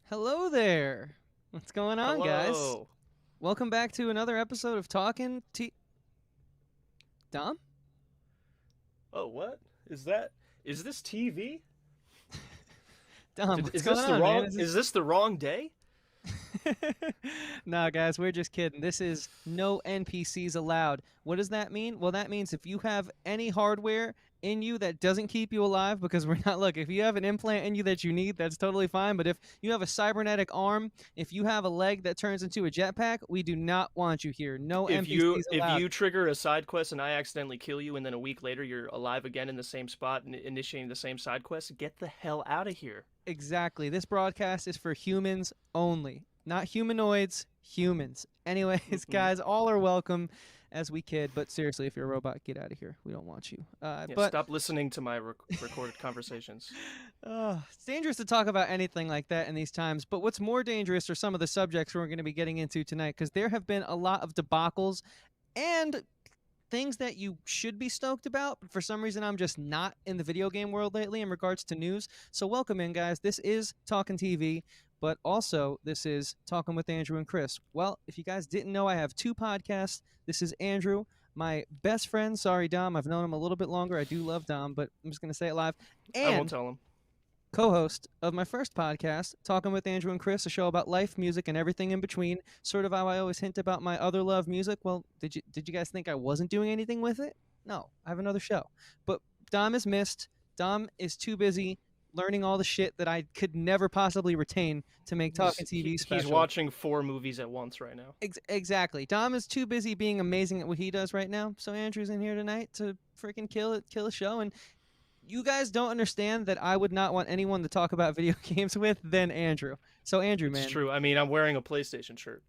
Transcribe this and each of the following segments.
Hello there. What's going on, guys? Hello. Welcome back to another episode of Talkin' Dom? Oh, what is that? Is this TV? Dom, what's Is going this the on, man? wrong? Is this the wrong day? Nah, guys, we're just kidding. This is no NPCs allowed. What does that mean? Well, that means if you have any hardware in you that doesn't keep you alive, because we're not, look, if you have an implant in you that you need, that's totally fine. But if you have a cybernetic arm, if you have a leg that turns into a jetpack, we do not want you here. No If you NPCs if allowed. you trigger a side quest and I accidentally kill you, and then a week later you're alive again in the same spot and initiating the same side quest, get the hell out of here. Exactly. This broadcast is for humans only, not humanoids, humans. Anyways, Mm-mm. guys, all are welcome as we kid, but seriously, if you're a robot, get out of here. We don't want you. Yeah, But stop listening to my recorded conversations. it's dangerous to talk about anything like that in these times. But what's more dangerous are some of the subjects we're going to be getting into tonight, because there have been a lot of debacles and things that you should be stoked about, but for some reason I'm just not in the video game world lately in regards to news. So welcome in, guys. This is Talking TV, but also this is Talking with Andrew and Chris. Well, if you guys didn't know, I have two podcasts. This is Andrew, my best friend. Sorry, Dom. I've known him a little bit longer. I do love Dom, but I'm just going to say it live. I won't And tell him. co-host of my first podcast, Talking with Andrew and Chris, a show about life, music, and everything in between. Sort of how I always hint about my other love, music. Well, did you guys think I wasn't doing anything with it? No, I have another show. But Dom is missed. Dom is too busy learning all the shit that I could never possibly retain to make He's Talking he, TV he's special. watching 4 movies at once right now. Exactly. Dom is too busy being amazing at what he does right now. So Andrew's in here tonight to freaking kill a show, and you guys don't understand that I would not want anyone to talk about video games with than Andrew. So Andrew, It's man, true. I mean, I'm wearing a PlayStation shirt.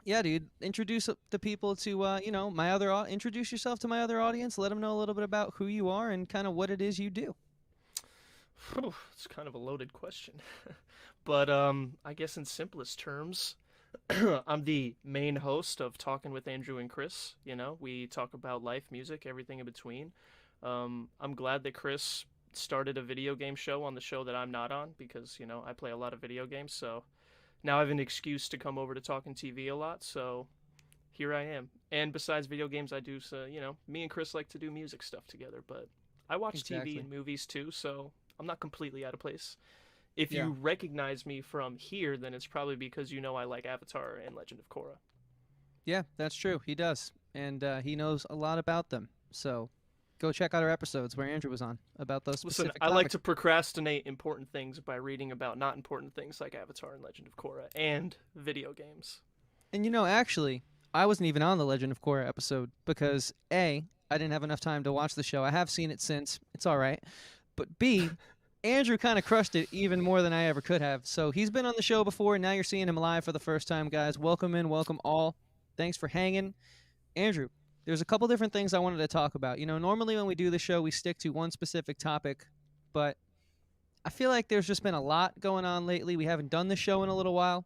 yeah, dude, introduce the people to my other introduce yourself to my other audience. Let them know a little bit about who you are and kind of what it is you do. Whew, it's kind of a loaded question. But I guess in simplest terms, I'm the main host of Talking with Andrew and Chris. You know, we talk about life, music, everything in between. I'm glad that Chris started a video game show on the show that I'm not on because, I play a lot of video games. So now I have an excuse to come over to Talking TV a lot. So here I am. And besides video games, I do, so, me and Chris like to do music stuff together. But I watch TV Exactly. and movies too. So I'm not completely out of place. If Yeah. you recognize me from here, then it's probably because you know I like Avatar and Legend of Korra. Yeah, that's true. He does, and he knows a lot about them. So go check out our episodes where Andrew was on about those Listen, specific I like topics. to procrastinate important things by reading about not important things like Avatar and Legend of Korra and video games. And actually, I wasn't even on the Legend of Korra episode because A, I didn't have enough time to watch the show. I have seen it since. It's all right. But B, Andrew kind of crushed it even more than I ever could have. So he's been on the show before, and now you're seeing him live for the first time, guys. Welcome in, welcome all. Thanks for hanging. Andrew, there's a couple different things I wanted to talk about. Normally when we do the show, we stick to one specific topic, but I feel like there's just been a lot going on lately. We haven't done the show in a little while.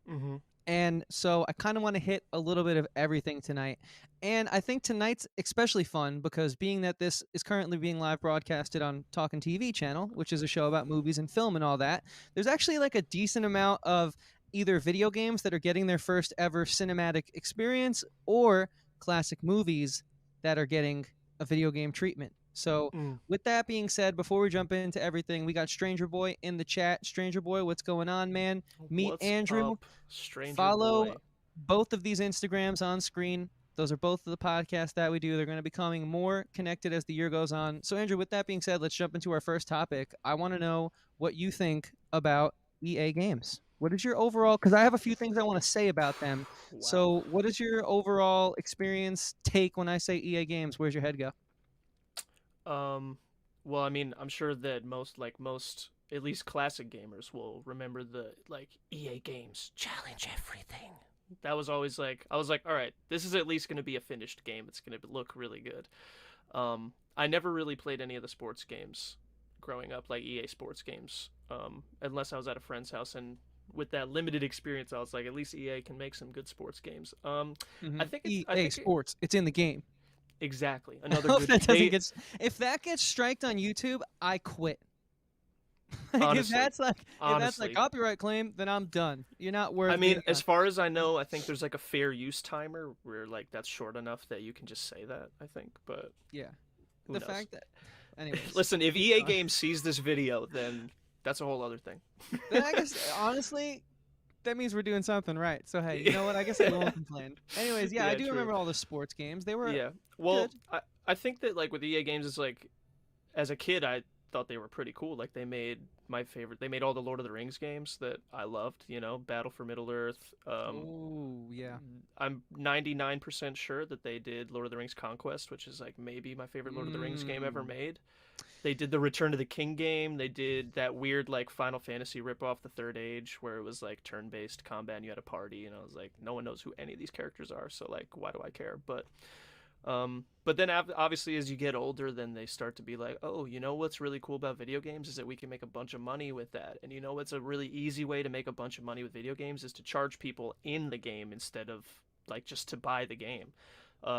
Mm-hmm. And so I kind of want to hit a little bit of everything tonight. And I think tonight's especially fun because being that this is currently being live broadcasted on Talkin' TV channel, which is a show about movies and film and all that, there's actually like a decent amount of either video games that are getting their first ever cinematic experience or classic movies that are getting a video game treatment. So, Mm. with that being said, before we jump into everything, we got Stranger Boy in the chat. Stranger Boy, what's going on, man? Meet What's Andrew. up, Stranger Follow Boy? both of these Instagrams on screen. Those are both of the podcasts that we do. They're going to be becoming more connected as the year goes on. So, Andrew, with that being said, let's jump into our first topic. I want to know what you think about EA games. What is your overall? Because I have a few things I want to say about them. Wow. So, what is your overall experience take when I say EA games? Where's your head go? Um, well, I mean, I'm sure that most, at least classic gamers will remember the EA games challenge everything. That was always I was like, all right, this is at least going to be a finished game. It's going to look really good. I never really played any of the sports games growing up, like EA sports games, unless I was at a friend's house. And with that limited experience, I was like, at least EA can make some good sports games. I EA think it, Sports. It's in the game. exactly I another hope good. that doesn't They get. If that gets striked on YouTube, I quit. Like Honestly, if that's like honestly. copyright claim, then I'm done. You're not I worth mean, being as on. far as I know, I think there's like a fair use timer where like that's short enough that you can just say that, I think, but Yeah. who The knows? fact that anyways, Listen, if keep EA going. Games sees this video, then that's a whole other thing. Then I guess honestly, that means we're doing something right. So hey, you know what? I guess I won't complain. Anyways, yeah, I Yeah, do true. remember all the sports games. They were Yeah. Well, good. I think that like with EA Games, it's like as a kid, I thought they were pretty cool. Like they made my favorite. They made all the Lord of the Rings games that I loved. You know, Battle for Middle Earth. Oh, yeah. I'm 99% sure that they did Lord of the Rings Conquest, which is like maybe my favorite Lord of the Rings game ever Mm. made. They did the Return to the King game. They did that weird like Final Fantasy rip off the Third Age, where it was like turn-based combat and you had a party. And I was like, no one knows who any of these characters are, so like, why do I care? But then obviously as you get older, then they start to be like, oh, you know what's really cool about video games is that we can make a bunch of money with that. And you know what's a really easy way to make a bunch of money with video games is to charge people in the game instead of like just to buy the game.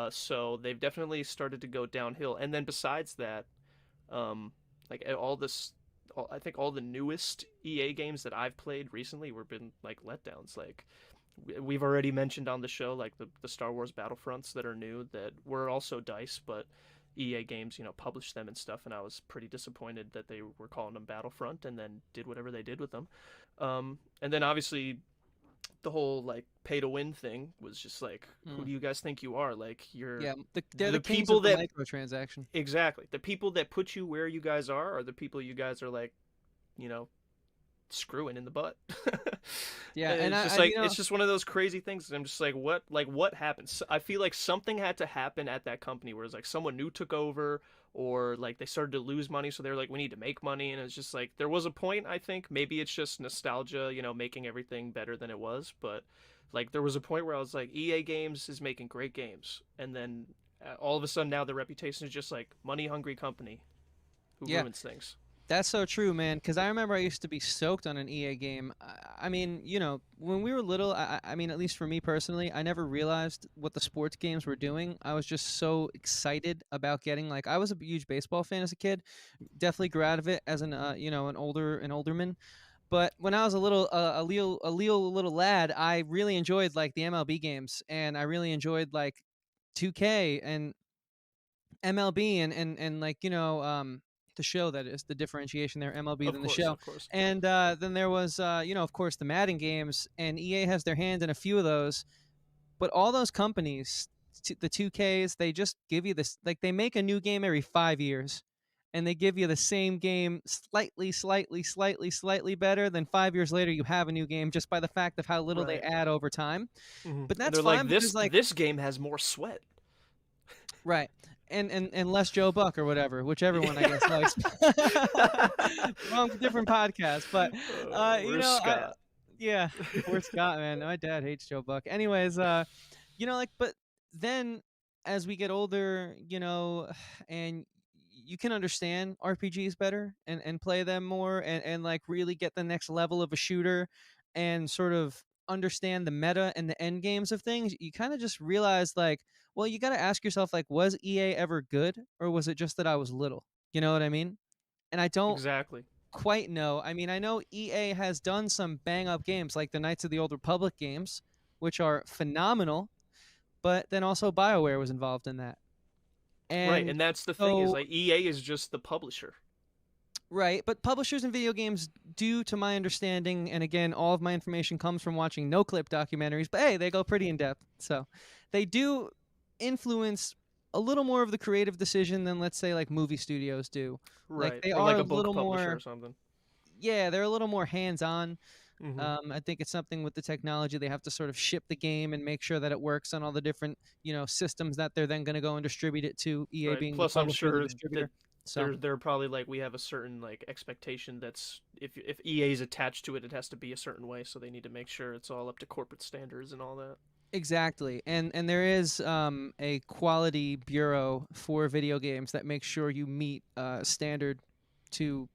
So they've definitely started to go downhill. And then besides that, like all this, I think all the newest EA games that I've played recently were been like letdowns. Like we've already mentioned on the show like the Star Wars Battlefronts that are new that were also DICE, but EA Games, you know, published them and stuff, and I was pretty disappointed that they were calling them Battlefront and then did whatever they did with them. And then obviously the whole like pay to win thing was just like, who Mm. do you guys think you are? Like you're Yeah, they're the kings people of the that microtransaction. exactly the people that put you where you guys are the people you guys are like, you know, screwing in the butt. Yeah, And and it's just you like know, it's just one of those crazy things. I'm just like what happened? I feel like something had to happen at that company where it's like someone new took over or like they started to lose money, so they're like we need to make money, and it's just like there was a point. I think maybe it's just nostalgia, you know, making everything better than it was, but like there was a point where I was like EA Games is making great games, and then all of a sudden now their reputation is just like money hungry company who yeah, ruins things. that's so true, man. Because I remember I used to be stoked on an EA game. I mean, you know, when we were little, I mean, at least for me personally, I never realized what the sports games were doing. I was just so excited about getting like I was a huge baseball fan as a kid. Definitely grew out of it as an you know an olderman. But when I was a little little lad, I really enjoyed like the MLB games, and I really enjoyed like 2K and MLB and like the show that is the differentiation there MLB Of than the course, show. of course. And then there was you know of course the Madden games, and EA has their hand in a few of those. But all those companies, the 2Ks, they just give you this like they make a new game every 5 years. And they give you the same game slightly better. Then 5 years later, you have a new game just by the fact of how little they Right. add over time. But And that's they're like fine because, like, this game has more sweat. right. And less Joe Buck or whatever, whichever one I guess likes. Wrong, different podcast, but you Where's know, Scott? yeah, poor Scott, man. My dad hates Joe Buck. Anyways, you know, like, but then as we get older, you know, and you can understand RPGs better and play them more and like really get the next level of a shooter and sort of understand the meta and the end games of things, you kind of just realize like, well, you got to ask yourself like, was EA ever good or was it just that I was little? You know what I mean? And I don't Exactly. quite know. I mean, I know EA has done some bang up games like the Knights of the Old Republic games, which are phenomenal, but then also BioWare was involved in that. Right, And and that's the thing is so like EA is just the publisher. right, but publishers in video games do, to my understanding, and again, all of my information comes from watching no clip documentaries, but hey, they go pretty in depth. So they do influence a little more of the creative decision than, let's say, like movie studios do. Like Right, they or are like a a book little publisher or more, something. yeah, they're a little more hands on. Hmm. I think it's something with the technology. They have to sort of ship the game and make sure that it works on all the different, you know, systems that they're then going to go and distribute it to, EA Right. being the Plus, I'm publisher and the sure that distributor. So they're probably like we have a certain like expectation that's if EA is attached to it, it has to be a certain way. So they need to make sure it's all up to corporate standards and all that. exactly, and there is a quality bureau for video games that makes sure you meet standard to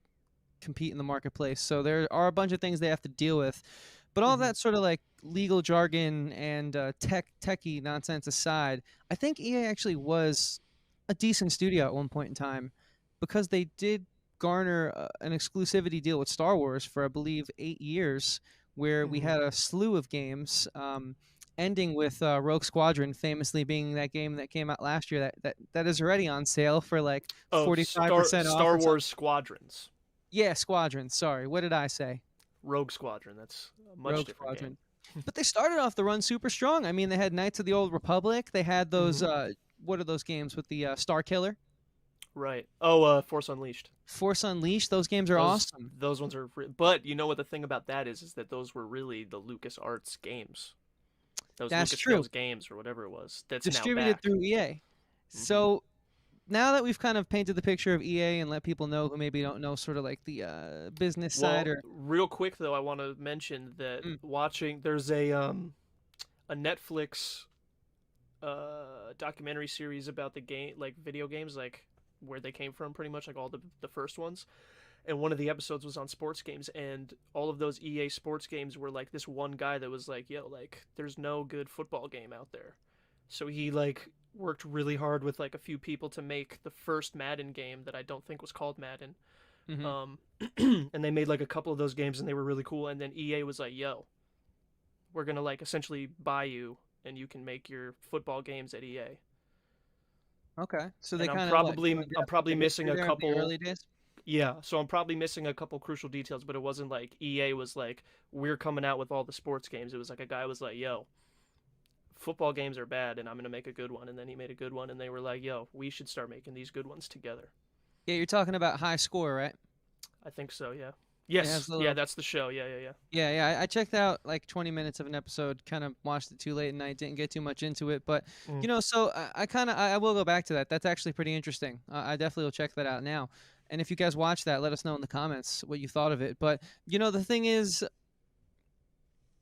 compete in the marketplace. So there are a bunch of things they have to deal with, but all Hmm. that sort of like legal jargon and techie nonsense aside, I think EA actually was a decent studio at one point in time because they did garner an exclusivity deal with Star Wars for, I believe, 8 years, where we Hmm. had a slew of games, ending with Rogue Squadron famously being that game that came out last year that is already on sale for like Oh, 45% off Star or Wars something. Squadrons, Yeah, Squadron. Sorry, what did I say? Rogue Squadron. That's a much Rogue different game. Squadron. But they started off the run super strong. I mean, they had Knights of the Old Republic. They had those. Hmm. What are those games with the Star Killer? Right. Oh, Force Unleashed. Force Unleashed. Those games are Those awesome. those ones are. But you know what the thing about that is that those were really the LucasArts games. Those That's true. Lucasfilms games or whatever it was. That's now Distributed back. through EA. Hmm. So now that we've kind of painted the picture of EA and let people know who maybe don't know sort of like the business side Well, or real quick though, I want to mention that mm, watching there's a Netflix documentary series about the game, like video games, like where they came from, pretty much like all the first ones. And one of the episodes was on sports games, and all of those EA sports games were like this one guy that was like, "Yo, like there's no good football game out there," so he like worked really hard with like a few people to make the first Madden game that I don't think was called Madden. mhm. Um, and they made like a couple of those games, and they were really cool. And then EA was like, "Yo, we're gonna like essentially buy you, and you can make your football games at EA." Okay. So they And kind of what go in I'm depth with probably the missing history a there of the couple. early days. Yeah, so I'm probably missing a couple crucial details, but it wasn't like EA was like, we're coming out with all the sports games. It was like a guy was like, "Yo, football games are bad, and I'm gonna make a good one." And then he made a good one, and they were like, "Yo, we should start making these good ones together." Yeah, you're talking about High Score, right? I think so. Yeah. It has Yes. a Yeah, little. that's the show. Yeah. Yeah. Yeah. Yeah, yeah. I checked out like 20 minutes of an episode, kind of watched it too late at night, didn't get too much into it. But, Mm. so I kind of, I will go back to that. That's actually pretty interesting. I definitely will check that out now. And if you guys watch that, let us know in the comments what you thought of it. But, the thing is,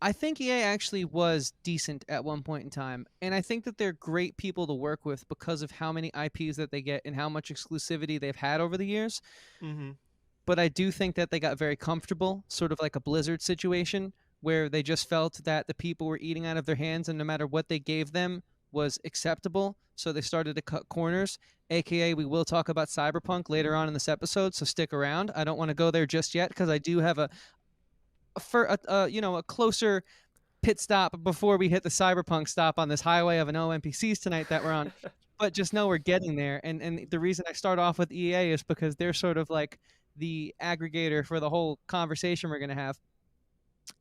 I think EA actually was decent at one point in time. And I think that they're great people to work with because of how many IPs that they get and how much exclusivity they've had over the years. Mm-hmm. But I do think that they got very comfortable, sort of like a Blizzard situation, where they just felt that the people were eating out of their hands, and no matter what they gave them was acceptable. So they started to cut corners. AKA, we will talk about Cyberpunk later on in this episode, so stick around. I don't want to go there just yet because I do have a closer pit stop before we hit the Cyberpunk stop on this highway of no NPCs tonight that we're on. But just know we're getting there. And the reason I start off with EA is because they're sort of like the aggregator for the whole conversation we're going to have.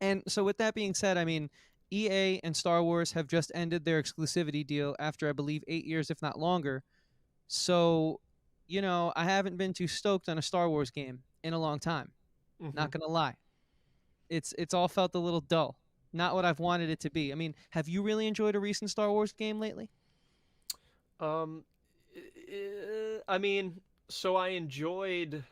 And so, with that being said, I mean, EA and Star Wars have just ended their exclusivity deal after, I believe, 8 years, if not longer. So, I haven't been too stoked on a Star Wars game in a long time. Mm-hmm. Not going to lie. It's all felt a little dull. Not what I've wanted it to be. I mean, have you really enjoyed a recent Star Wars game lately? Um, I mean, so I enjoyed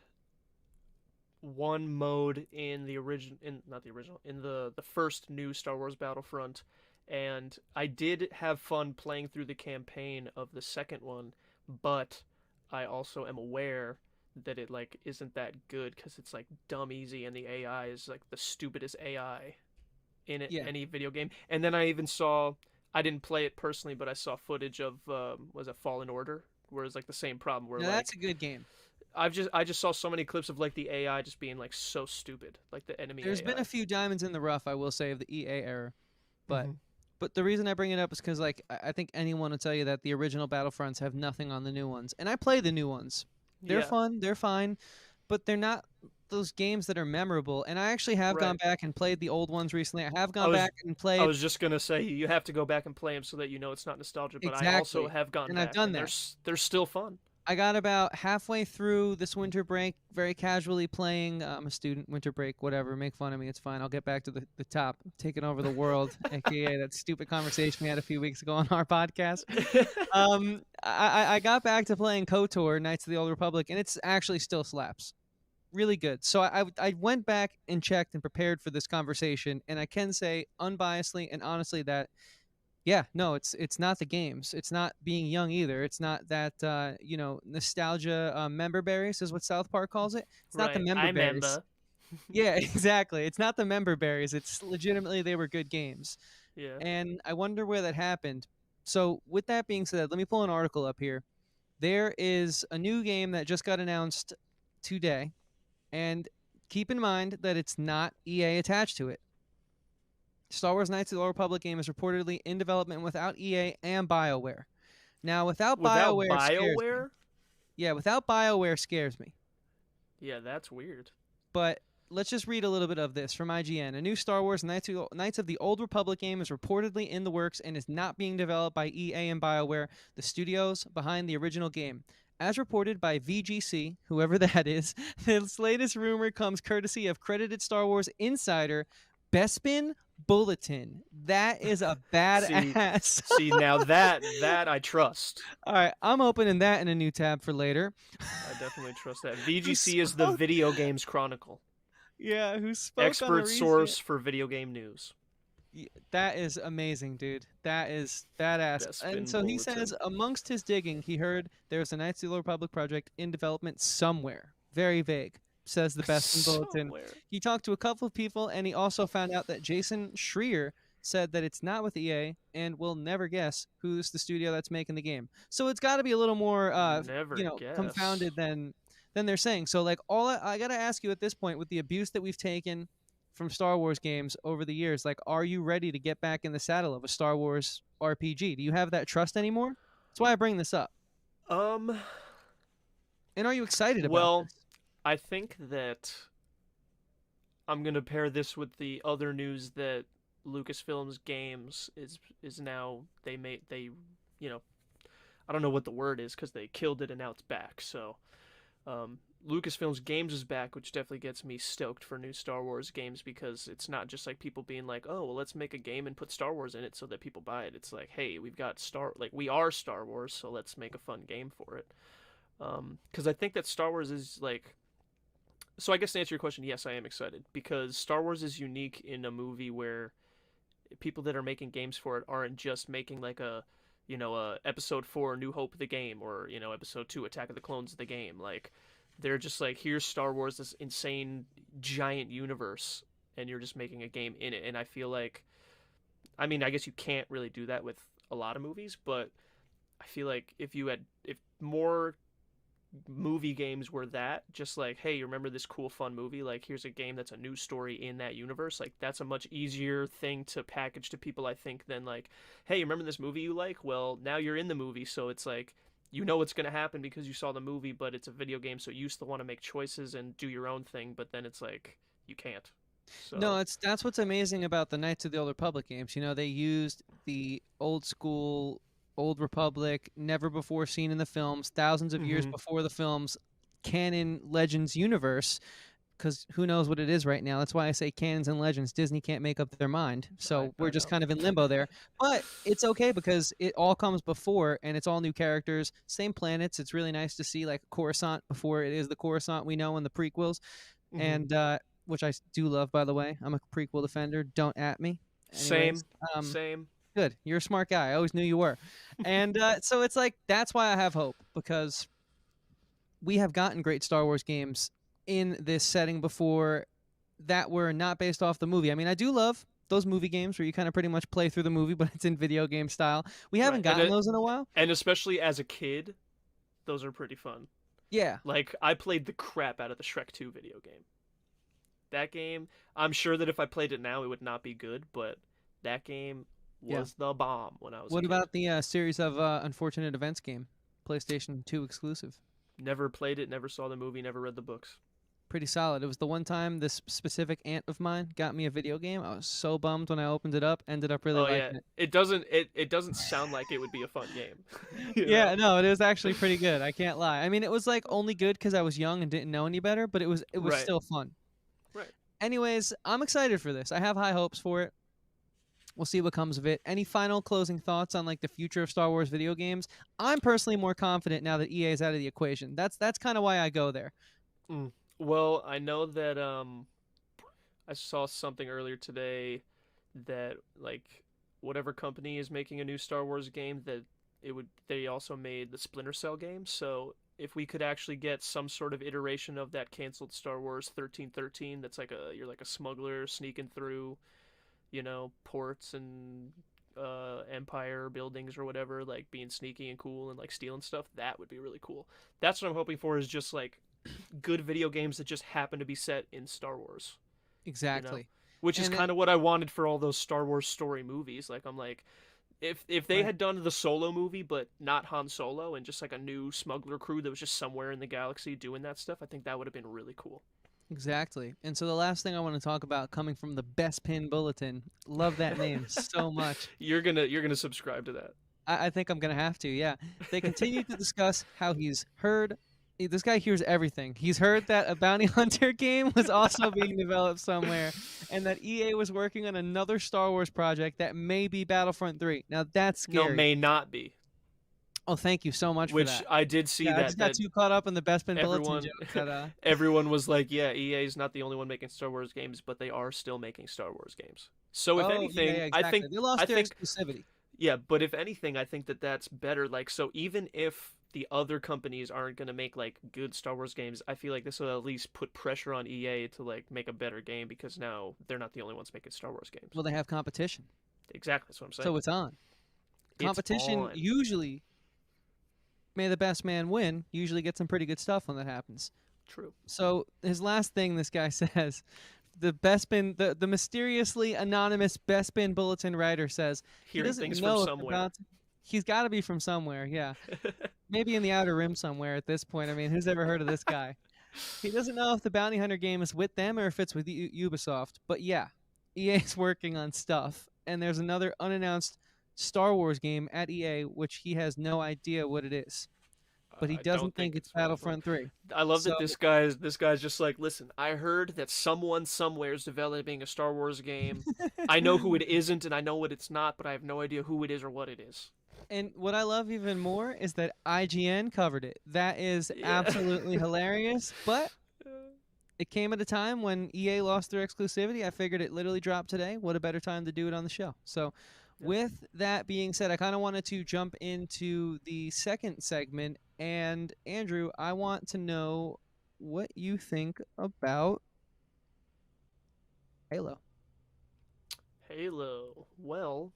one mode in the original, in not the original, in the first new Star Wars Battlefront, and I did have fun playing through the campaign of the second one, but I also am aware that it like isn't that good because it's like dumb easy and the AI is like the stupidest AI in it, Yeah. any video game. And then I even saw, I didn't play it personally, but I saw footage of was it Fallen Order, where it's like the same problem where Now that's like a good game. I just saw so many clips of like the AI just being like so stupid, like the enemy There's been a AI. few diamonds in the rough, I will say, of the EA era, but Mm-hmm. but the reason I bring it up is because like I think anyone will tell you that the original Battlefronts have nothing on the new ones, and I play the new ones. They're Yeah, fun, they're fine, but they're not those games that are memorable. And I actually have gone right. back and played the old ones recently. I have I gone was back and I played was just gonna say you have to go back and play them so that you know it's not nostalgia. But I also exactly, have gone and I've back, done and that. they're still fun. I got about halfway through this winter break, very casually playing. I'm a student, winter break, whatever. Make fun of me, it's fine. I'll get back to the top, taking over the world, aka that stupid conversation we had a few weeks ago on our podcast. I got back to playing KOTOR, Knights of the Old Republic, and it's actually still slaps. Really good. So I went back and checked and prepared for this conversation, and I can say unbiasedly and honestly that yeah, no, it's not the games. It's not being young either. It's not that nostalgia member berries is what South Park calls it. It's not the Right, member I berries. remember. Yeah, exactly. It's not the member berries. It's legitimately they were good games. Yeah. And I wonder where that happened. So, with that being said, let me pull an article up here. There is a new game that just got announced today, and keep in mind that it's not EA attached to it. Star Wars Knights of the Old Republic game is reportedly in development without EA and BioWare. Now, without Without BioWare scares me. BioWare? Yeah, without BioWare scares me. Yeah, that's weird. But let's just read a little bit of this from IGN. A new Star Wars Knights of the Old Republic game is reportedly in the works and is not being developed by EA and BioWare, the studios behind the original game. As reported by VGC, whoever that is, this latest rumor comes courtesy of credited Star Wars insider Bespin Bulletin. That is a badass. See, now that I trust. All right, I'm opening that in a new tab for later. I definitely trust that. VGC is the Video Games Chronicle. Yeah, who spoke Expert source for video game news. That is amazing, dude. That is badass. And so he says, amongst his digging, he heard there's a Knights of the Old Republic project in development somewhere. Very vague, says the Best in Bulletin. He talked to a couple of people, and he also found out that Jason Schreier said that it's not with EA and will never guess who's the studio that's making the game. So it's got to be a little more, confounded than they're saying. So, like, I got to ask you at this point, with the abuse that we've taken from Star Wars games over the years, like, are you ready to get back in the saddle of a Star Wars RPG? Do you have that trust anymore? That's why I bring this up. And are you excited about this? I think that I'm gonna pair this with the other news that Lucasfilm's games is now I don't know what the word is because they killed it and now it's back. So Lucasfilm's games is back, which definitely gets me stoked for new Star Wars games, because it's not just like people being like, oh, well, let's make a game and put Star Wars in it so that people buy it. It's like, hey, we are Star Wars, so let's make a fun game for it. Because I think that Star Wars is like, so I guess to answer your question, yes, I am excited, because Star Wars is unique in a movie where people that are making games for it aren't just making like episode 4 New Hope the game, or episode 2 Attack of the Clones the game. Like, they're just like, here's Star Wars, this insane giant universe, and you're just making a game in it. And I feel like, I mean, I guess you can't really do that with a lot of movies, but I feel like if more movie games were that, just like, hey, you remember this cool fun movie, like, here's a game that's a new story in that universe, like, that's a much easier thing to package to people, I think, than like, hey, you remember this movie you like? Well, now you're in the movie, so it's like, you know what's going to happen because you saw the movie, but it's a video game, so you still want to make choices and do your own thing, but then it's like, you can't. So. No, that's what's amazing about the Knights of the Old Republic games. They used the old school Old Republic, never before seen in the films, thousands of years before the films, canon Legends universe, because who knows what it is right now. That's why I say canons and Legends. Disney can't make up their mind, so we're just kind of in limbo there. But it's okay because it all comes before, and it's all new characters, same planets. It's really nice to see like Coruscant before it is the Coruscant we know in the prequels, and which I do love, by the way. I'm a prequel defender. Don't at me. Anyways, same. Good. You're a smart guy. I always knew you were. And so it's like, that's why I have hope, because we have gotten great Star Wars games in this setting before that were not based off the movie. I mean, I do love those movie games where you kind of pretty much play through the movie, but it's in video game style. We haven't gotten those in a while. And especially as a kid, those are pretty fun. Yeah. Like, I played the crap out of the Shrek 2 video game. That game, I'm sure that if I played it now, it would not be good, but that game was the bomb when I was a kid. What about the series of Unfortunate Events game? PlayStation 2 exclusive. Never played it, never saw the movie, never read the books. Pretty solid. It was the one time this specific aunt of mine got me a video game. I was so bummed when I opened it up. Ended up really liking it. It doesn't sound like it would be a fun game. Yeah, no, it was actually pretty good. I can't lie. I mean, it was like only good because I was young and didn't know any better, but it was still fun. Right. Anyways, I'm excited for this. I have high hopes for it. We'll see what comes of it. Any final closing thoughts on like the future of Star Wars video games? I'm personally more confident now that EA is out of the equation. That's kind of why I go there. Well, I know that I saw something earlier today that like whatever company is making a new Star Wars game, that they also made the Splinter Cell game. So if we could actually get some sort of iteration of that canceled Star Wars 1313, that's like you're like a smuggler sneaking through, ports and Empire buildings or whatever, like being sneaky and cool and like stealing stuff, that would be really cool. That's what I'm hoping for, is just like good video games that just happen to be set in Star Wars, you know? Exactly. Which is And kind then of what I wanted for all those Star Wars story movies. Like I'm like, if they right. had done the Solo movie but not Han Solo and just like a new smuggler crew that was just somewhere in the galaxy doing that stuff, I think that would have been really cool. Exactly. And so the last thing I want to talk about coming from the Best Pin Bulletin. Love that name so much. You're gonna subscribe to that. I think I'm gonna have to. Yeah. They continue to discuss how he's heard. This guy hears everything. He's heard that a bounty hunter game was also being developed somewhere, and that EA was working on another Star Wars project that may be Battlefront 3. Now that's No, scary. may not be. Oh, thank you so much for Which that. I did see Yeah, I just got that too caught up in the Best Pin Bulletin everyone joke that everyone was like, yeah, EA is not the only one making Star Wars games, but they are still making Star Wars games. So if oh yeah, anything, yeah, I exactly. think They lost I their think exclusivity. yeah, but if anything, I think that that's better. Like, so even if the other companies aren't gonna make like good Star Wars games, I feel like this will at least put pressure on EA to like make a better game because now they're not the only ones making Star Wars games. Well, they have competition, Exactly, that's what I'm saying. so it's on. It's Competition on. usually, may the best man win. Usually gets some pretty good stuff when that happens. True. So his last thing this guy says, the Bespin, the mysteriously anonymous Bespin bulletin writer says he Hearing doesn't things from know if the somewhere. bounty. He's got to be from somewhere, yeah. Maybe in the outer rim somewhere at this point. I mean, who's ever heard of this guy? He doesn't know if the bounty hunter game is with them or if it's with Ubisoft. But yeah, EA's working on stuff, and there's another unannounced Star Wars game at EA, which he has no idea what it is. But he I don't doesn't think think it's it's Battlefront. Battlefront 3. I love So that this guy's just like, listen, I heard that someone somewhere is developing a Star Wars game. I know who it isn't and I know what it's not, but I have no idea who it is or what it is. And what I love even more is that IGN covered it. That is Yeah. absolutely hilarious. But it came at a time when EA lost their exclusivity. I figured it literally dropped today. What a better time to do it on the show. So, Yep. with that being said, I kind of wanted to jump into the second segment. And, Andrew, I want to know what you think about Halo. Halo. Well,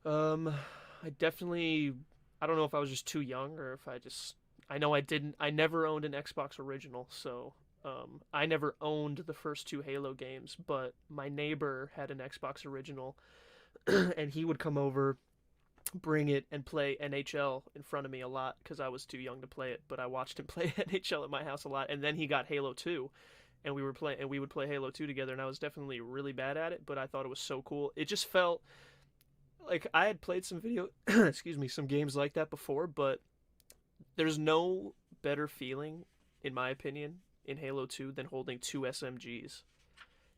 um, I definitely, I don't know if I was just too young or if I know I never owned an Xbox original, so I never owned the first two Halo games, but my neighbor had an Xbox original, and he would come over, bring it, and play NHL in front of me a lot because I was too young to play it, but I watched him play NHL at my house a lot, and then he got Halo 2. And we would play Halo 2 together, and I was definitely really bad at it, but I thought it was so cool. It just felt like I had played some excuse me, some games like that before, but there's no better feeling, in my opinion, in Halo 2 than holding two SMGs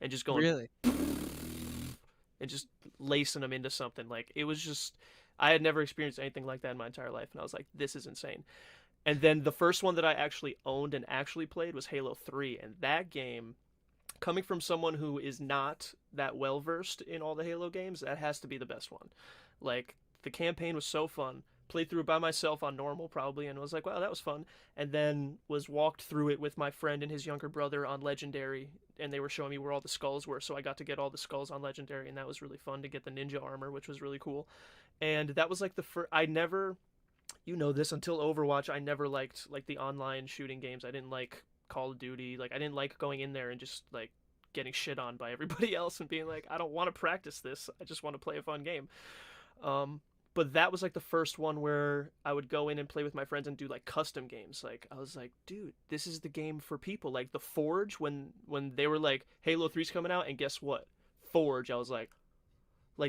and just going Really? and just lacing them into something. Like it was just I had never experienced anything like that in my entire life, and I was like, this is insane. And then the first one that I actually owned and actually played was Halo 3, and that game, coming from someone who is not that well versed in all the Halo games, that has to be the best one. Like the campaign was so fun. Played through it by myself on normal probably and was like, wow, that was fun. And then was walked through it with my friend and his younger brother on Legendary, and they were showing me where all the skulls were, so I got to get all the skulls on Legendary, and that was really fun to get the ninja armor, which was really cool. And that was like the first. I never, you know this, until Overwatch, I never liked like the online shooting games. I didn't like Call of Duty. Like I didn't like going in there and just like getting shit on by everybody else and being like, I don't want to practice this. I just want to play a fun game. Um, but that was like the first one where I would go in and play with my friends and do like custom games. Like I was like, dude, this is the game for people. Like the Forge, when they were like Halo 3's coming out, and guess what? Forge, I was like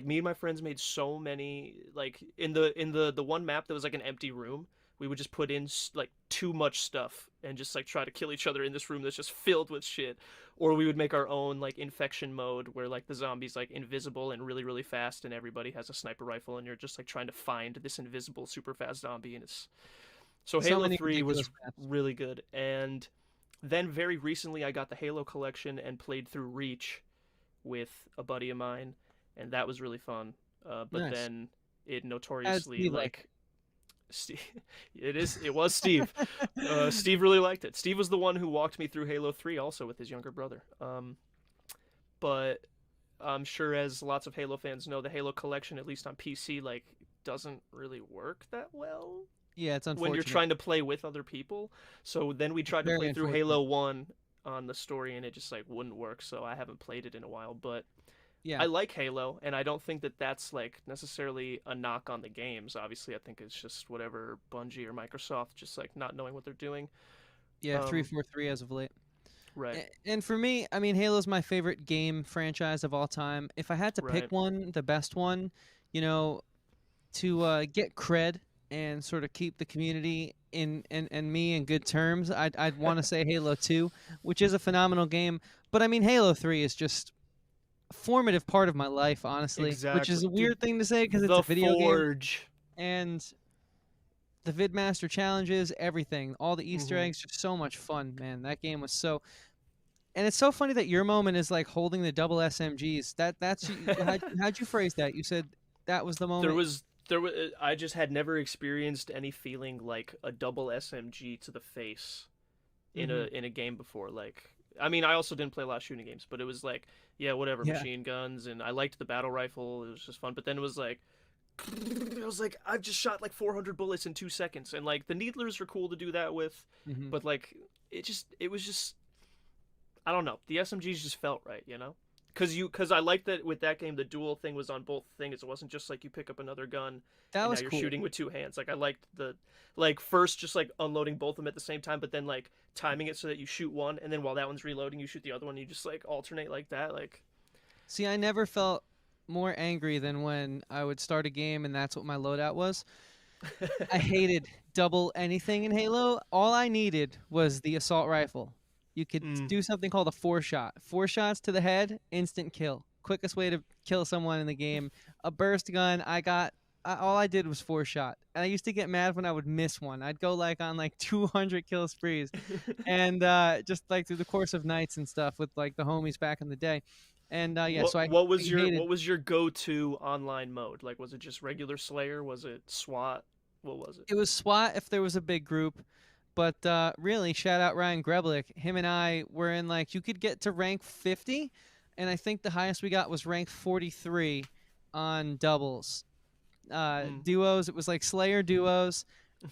me and my friends made so many, like in the one map that was like an empty room, we would just put in like too much stuff and just like try to kill each other in this room that's just filled with shit. Or we would make our own like infection mode where like the zombies like invisible and really really fast, and everybody has a sniper rifle, and you're just like trying to find this invisible super fast zombie. And it's so So Halo many 3 was ridiculous maps. really good. And then very recently I got the Halo collection and played through Reach with a buddy of mine, and that was really fun. But Nice. then it As notoriously Steve like like Steve, it was Steve. Steve really liked it. Steve was the one who walked me through Halo 3 also with his younger brother. But I'm sure, as lots of Halo fans know, the Halo collection, at least on PC, like doesn't really work that well. Yeah, it's when you're unfortunate. trying to play with other people. So then we tried to Very play through unfortunate. Halo 1 on the story and it just like wouldn't work, so I haven't played it in a while, but Yeah. I like Halo and I don't think that that's like necessarily a knock on the games. Obviously, I think it's just whatever Bungie or Microsoft just like not knowing what they're doing. Yeah, Um 343 as of late. right. And for me, I mean, Halo's my favorite game franchise of all time. If I had to pick Right. one, the best one, you know, to get cred and sort of keep the community and me in good terms, I'd want to say Halo 2, which is a phenomenal game. But I mean, Halo 3 is just a formative part of my life, honestly, which is Exactly. a Dude, weird thing to say because it's the a video game. Forge. And the Vidmaster challenges, everything, all the Easter Mhm. eggs, just so much fun, man. That game was so, and it's so funny that your moment is like holding the double SMGs. That's how'd you phrase that? You said that was the there moment. was there was I just had never experienced any feeling like a double SMG to the face Hmm. in a game before. Like, I mean, I also didn't play a lot of shooting games, but it was like, yeah, whatever, Yeah, machine guns, and I liked the battle rifle. It was just fun. But then it was like, I was like, I've just shot like 400 bullets in 2 seconds, and like the needlers are cool to do that with, hmm, but like it was just I don't know. The SMGs just felt right, you know? Cause I liked that with that game the dual thing was on both things. It wasn't just like you pick up another gun that and now was you're cool. shooting with two hands. Like I liked the like first just like unloading both of them at the same time, but then like timing it so that you shoot one and then while that one's reloading you shoot the other one. You just like alternate like that. Like See, I never felt more angry than when I would start a game and that's what my loadout was. I hated double anything in Halo. All I needed was the assault rifle. You could mm. do something called a four shot. Four shots to the head, instant kill. Quickest way to kill someone in the game. A burst gun. All I did was four shot. And I used to get mad when I would miss one. I'd go like on like 200 kill sprees, and just like through the course of nights and stuff with like the homies back in the day. And yeah, so I hated. what was your go to online mode? Like was it just regular Slayer? Was it SWAT? What was it? It was SWAT if there was a big group, but really, shout out Ryan Greblich. Him and I were in like you could get to rank 50, and I think the highest we got was rank 43 on doubles. Mm. Duos, it was like Slayer duos,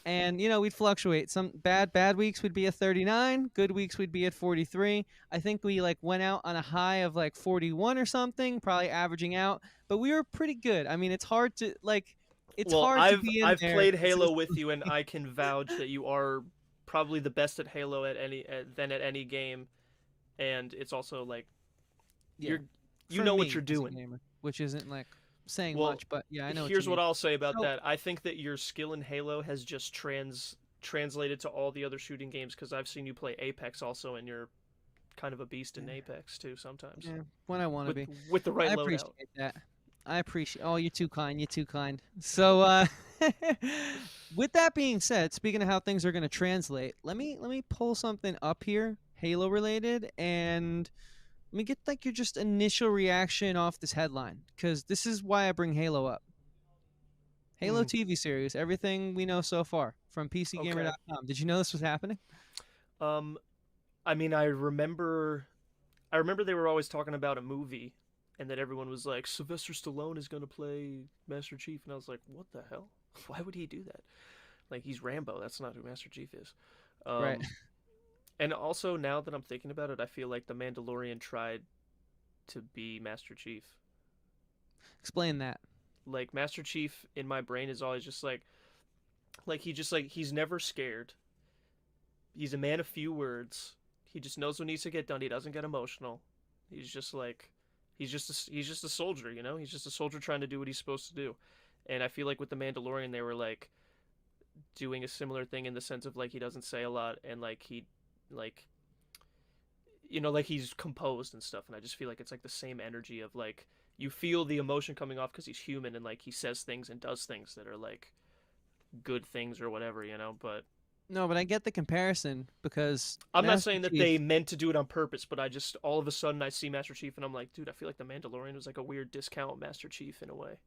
and we'd fluctuate. Some bad weeks would be at 39, good weeks would be at 43. I think we like went out on a high of like 41 or something, probably averaging out, but we were pretty good. I mean, it's Well, hard to be in I've there played Halo with you, and consistently. I can vouch that you are probably the best at Halo at any game, and it's also like Yeah, you're you for know what me you're as a doing. gamer, which isn't like saying Well, much, but yeah, I know what you here's what mean. I'll say about So that. I think that your skill in Halo has just translated to all the other shooting games because I've seen you play Apex also, and you're kind of a beast in yeah, Apex too sometimes yeah, when I want to with be. with the right I loadout. appreciate that. I appreciate. Oh, you're too kind. You're too kind. So, with that being said, speaking of how things are going to translate, let me pull something up here, Halo related, and let me get like your just initial reaction off this headline, because this is why I bring Halo up. Halo Mm, TV series, everything we know so far from okay. PCGamer.com. Did you know this was happening? Um, I mean, I remember they were always talking about a movie, and that everyone was like, Sylvester Stallone is gonna play Master Chief, and I was like, what the hell? Why would he do that? Like he's Rambo. That's not who Master Chief is. Right. Um, and also now that I'm thinking about it, I feel like the Mandalorian tried to be Master Chief. Explain that. Like Master Chief in my brain is always just like he's never scared. He's a man of few words. He just knows what needs to get done. He doesn't get emotional. He's just like he's just a soldier, you know? He's just a soldier trying to do what he's supposed to do. And I feel like with the Mandalorian they were like doing a similar thing in the sense of like he doesn't say a lot and like he like like he's composed and stuff and I just feel like it's like the same energy of like you feel the emotion coming off because he's human and like he says things and does things that are like good things or whatever, but No, but I get the comparison because I'm not Master saying that they Chief. meant to do it on purpose, but I just all of a sudden I see Master Chief and I'm like, dude, I feel like the Mandalorian was like a weird discount Master Chief in a way.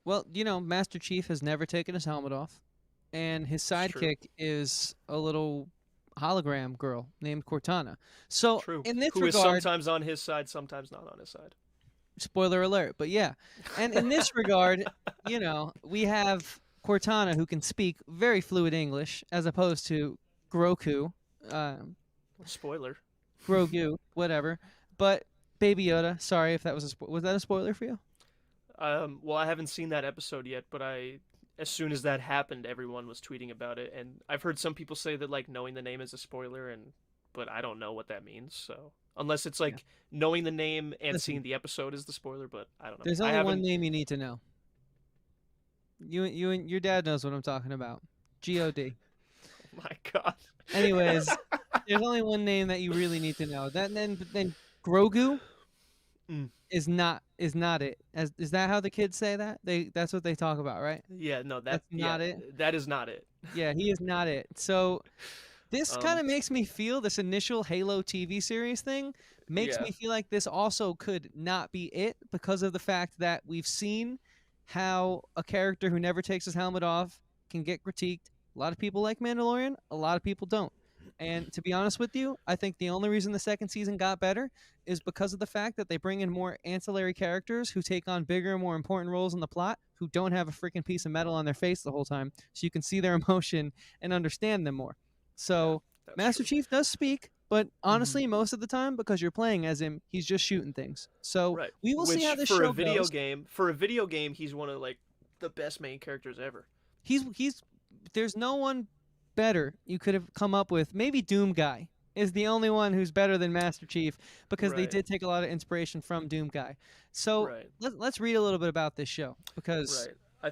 Well, Master Chief has never taken his helmet off, and his It's true. sidekick is a little hologram girl named Cortana. So, True. in this Who is regard, sometimes on his side, sometimes not on his side. spoiler alert, but yeah. And in this regard, we have. Cortana, who can speak very fluid English, as opposed to Grogu, um, Spoiler. Grogu, whatever. But Baby Yoda, sorry if that was was that a spoiler for you? Well, I haven't seen that episode yet, but as soon as that happened, everyone was tweeting about it, and I've heard some people say that like knowing the name is a spoiler, but I don't know what that means. So unless it's Yeah. like knowing the name and Listen, seeing the episode is the spoiler, but I don't know. there's I only one haven't. name you need to know. You and your dad knows what I'm talking about. God. Oh my god. Anyways, there's only one name that you really need to know. Then Grogu Mm. is not it. Is that how the kids say that? That's what they talk about, right? Yeah, no, That's not it. that is not it. Yeah, he is not it. So this kind Um, of makes me feel this initial Halo TV series thing makes yeah, me feel like this also could not be it because of the fact that we've seen how a character who never takes his helmet off can get critiqued. A lot of people like Mandalorian, a lot of people don't. And to be honest with you, I think the only reason the second season got better is because of the fact that they bring in more ancillary characters who take on bigger and more important roles in the plot who don't have a freaking piece of metal on their face the whole time so you can see their emotion and understand them more. yeah, So that's Master true. Chief does speak, but Hmm. honestly, most of the time, because you're playing as him, he's just shooting things. So Right. we will see Which how this show goes. for a video game, he's one of like the best main characters ever. He's there's no one better you could have come up with. Maybe Doom Guy is the only one who's better than Master Chief because they Right. did take a lot of inspiration from Doom Guy. So Right. let's read a little bit about this show because Right. I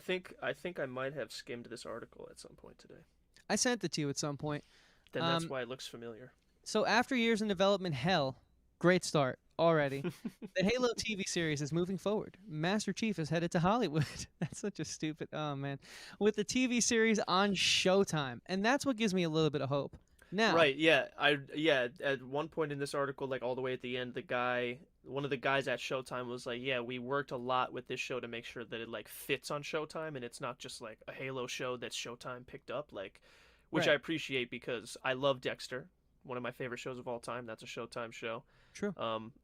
think I might have skimmed this article at some point today. I sent it to you at some point. Then that's Um, why it looks familiar. so after years in development hell, great start already. The Halo TV series is moving forward. Master Chief is headed to Hollywood. That's such a stupid. Oh man, with the TV series on Showtime, and that's what gives me a little bit of hope. Now, Right, yeah. At one point in this article, like all the way at the end, one of the guys at Showtime was like, "Yeah, we worked a lot with this show to make sure that it like fits on Showtime and it's not just like a Halo show that Showtime picked up." Like, which I right, appreciate because I love Dexter, one of my favorite shows of all time. That's a Showtime show. true.